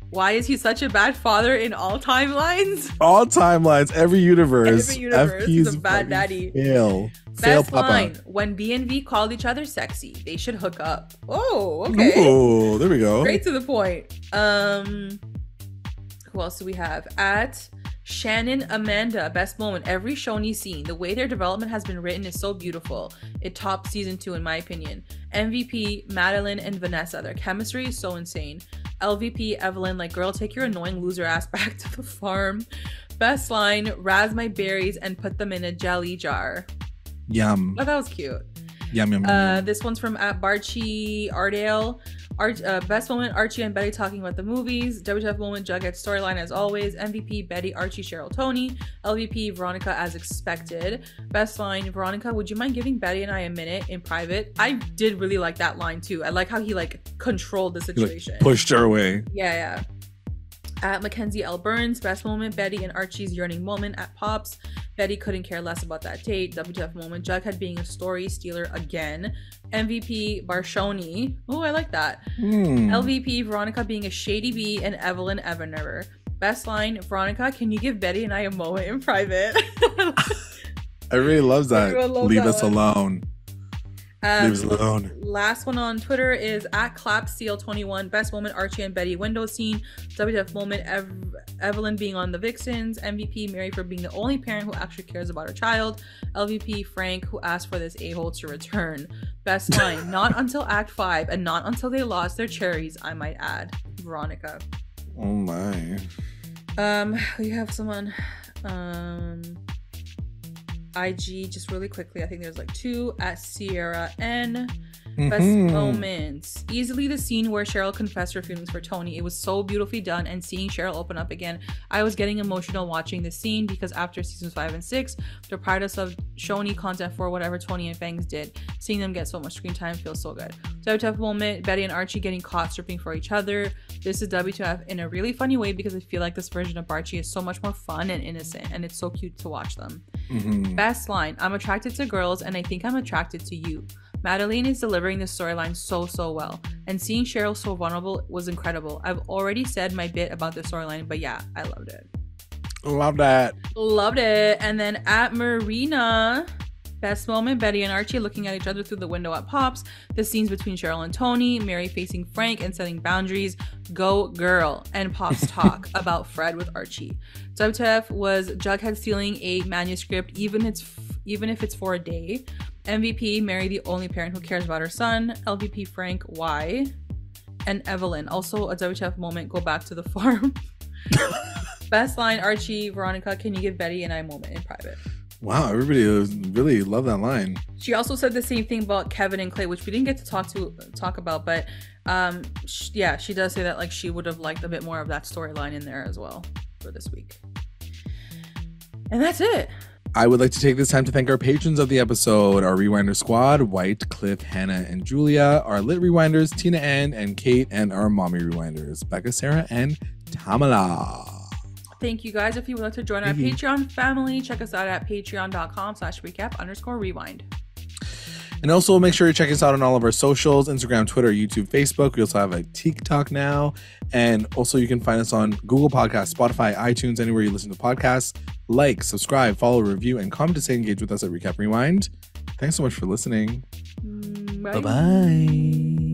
why is he such a bad father in all timelines? All timelines, every universe. FP he's a bad daddy. Fail Best Papa. line, when B and V called each other sexy, they should hook up. Oh, okay. Oh, there we go. Straight to the point. Who else do we have? At Shannon Amanda, best moment, every CHONI scene. The way their development has been written is so beautiful. It topped season 2 in my opinion. MVP, Madeline and Vanessa. Their chemistry is so insane. LVP, Evelyn, like, girl, take your annoying loser ass back to the farm. Best line, raz my berries and put them in a jelly jar. Yum. Oh, that was cute. Yum. This one's from at BARCHIE Ardale. Best moment, Archie and Betty talking about the movies. WTF moment, Jughead storyline as always. MVP, Betty, Archie, Cheryl, Tony. LVP, Veronica as expected. Best line, Veronica, would you mind giving Betty and I a minute in private? I did really like that line too. I like how he like controlled the situation. He, like, pushed her away. Yeah. At Mackenzie L. Burns, best moment, Betty and Archie's yearning moment at Pops. Betty couldn't care less about that date. WTF moment. Jughead being a story stealer again. MVP Barchoni. Oh, I like that. LVP Veronica being a shady bee, and Evelyn Evanever. Best line, Veronica, can you give Betty and I a moment in private? I really love that. Leave us one. alone. Leave us alone. Last one on Twitter is @ClapSeal21. Best moment, Archie and Betty window scene. WTF moment, Evelyn being on the Vixens. MVP Mary for being the only parent who actually cares about her child. LVP Frank, who asked for this a-hole to return. Best line, not until Act 5 and not until they lost their cherries, I might add. Veronica. Oh my. We have someone IG just really quickly. I think there's like 2 @Sierra N. Best moments. Easily the scene where Cheryl confessed her feelings for Tony. It was so beautifully done, and seeing Cheryl open up again, I was getting emotional watching the scene because after seasons 5 and 6, deprived us of CHONI content for whatever Tony and Fangs did. Seeing them get so much screen time feels so good. WTF moment, Betty and Archie getting caught stripping for each other. This is WTF in a really funny way because I feel like this version of BARCHIE is so much more fun and innocent, and it's so cute to watch them. Best line, I'm attracted to girls and I think I'm attracted to you. Madeline is delivering this storyline so well, and seeing Cheryl so vulnerable was incredible. I've already said my bit about the storyline, but yeah, I loved it. Love that. Loved it. And then @Marina, best moment, Betty and Archie looking at each other through the window at Pops. The scenes between Cheryl and Tony, Mary facing Frank and setting boundaries. Go girl. And Pops talk about Fred with Archie. WTF was Jughead stealing a manuscript, even if it's for a day. MVP Mary, the only parent who cares about her son. LVP Frank, why? And Evelyn, also a WTF moment, go back to the farm. Best line, Archie, Veronica, can you give Betty and I a moment in private? Wow, everybody really loved that line. She also said the same thing about Kevin and Clay, which we didn't get to talk about, but yeah, she does say that like she would have liked a bit more of that storyline in there as well for this week. And that's it. I would like to take this time to thank our patrons of the episode, our Rewinder squad, White, Cliff, Hannah, and Julia, our Lit Rewinders, Tina Ann and Kate, and our Mommy Rewinders, Becca, Sarah, and Tamala. Thank you guys. If you would like to join our Patreon family, check us out at patreon.com/recap_rewind. And also make sure you check us out on all of our socials, Instagram, Twitter, YouTube, Facebook. We also have a TikTok now. And also you can find us on Google Podcasts, Spotify, iTunes, anywhere you listen to podcasts. Like, subscribe, follow, review, and comment to say engage with us at Recap Rewind. Thanks so much for listening. Bye. Bye-bye.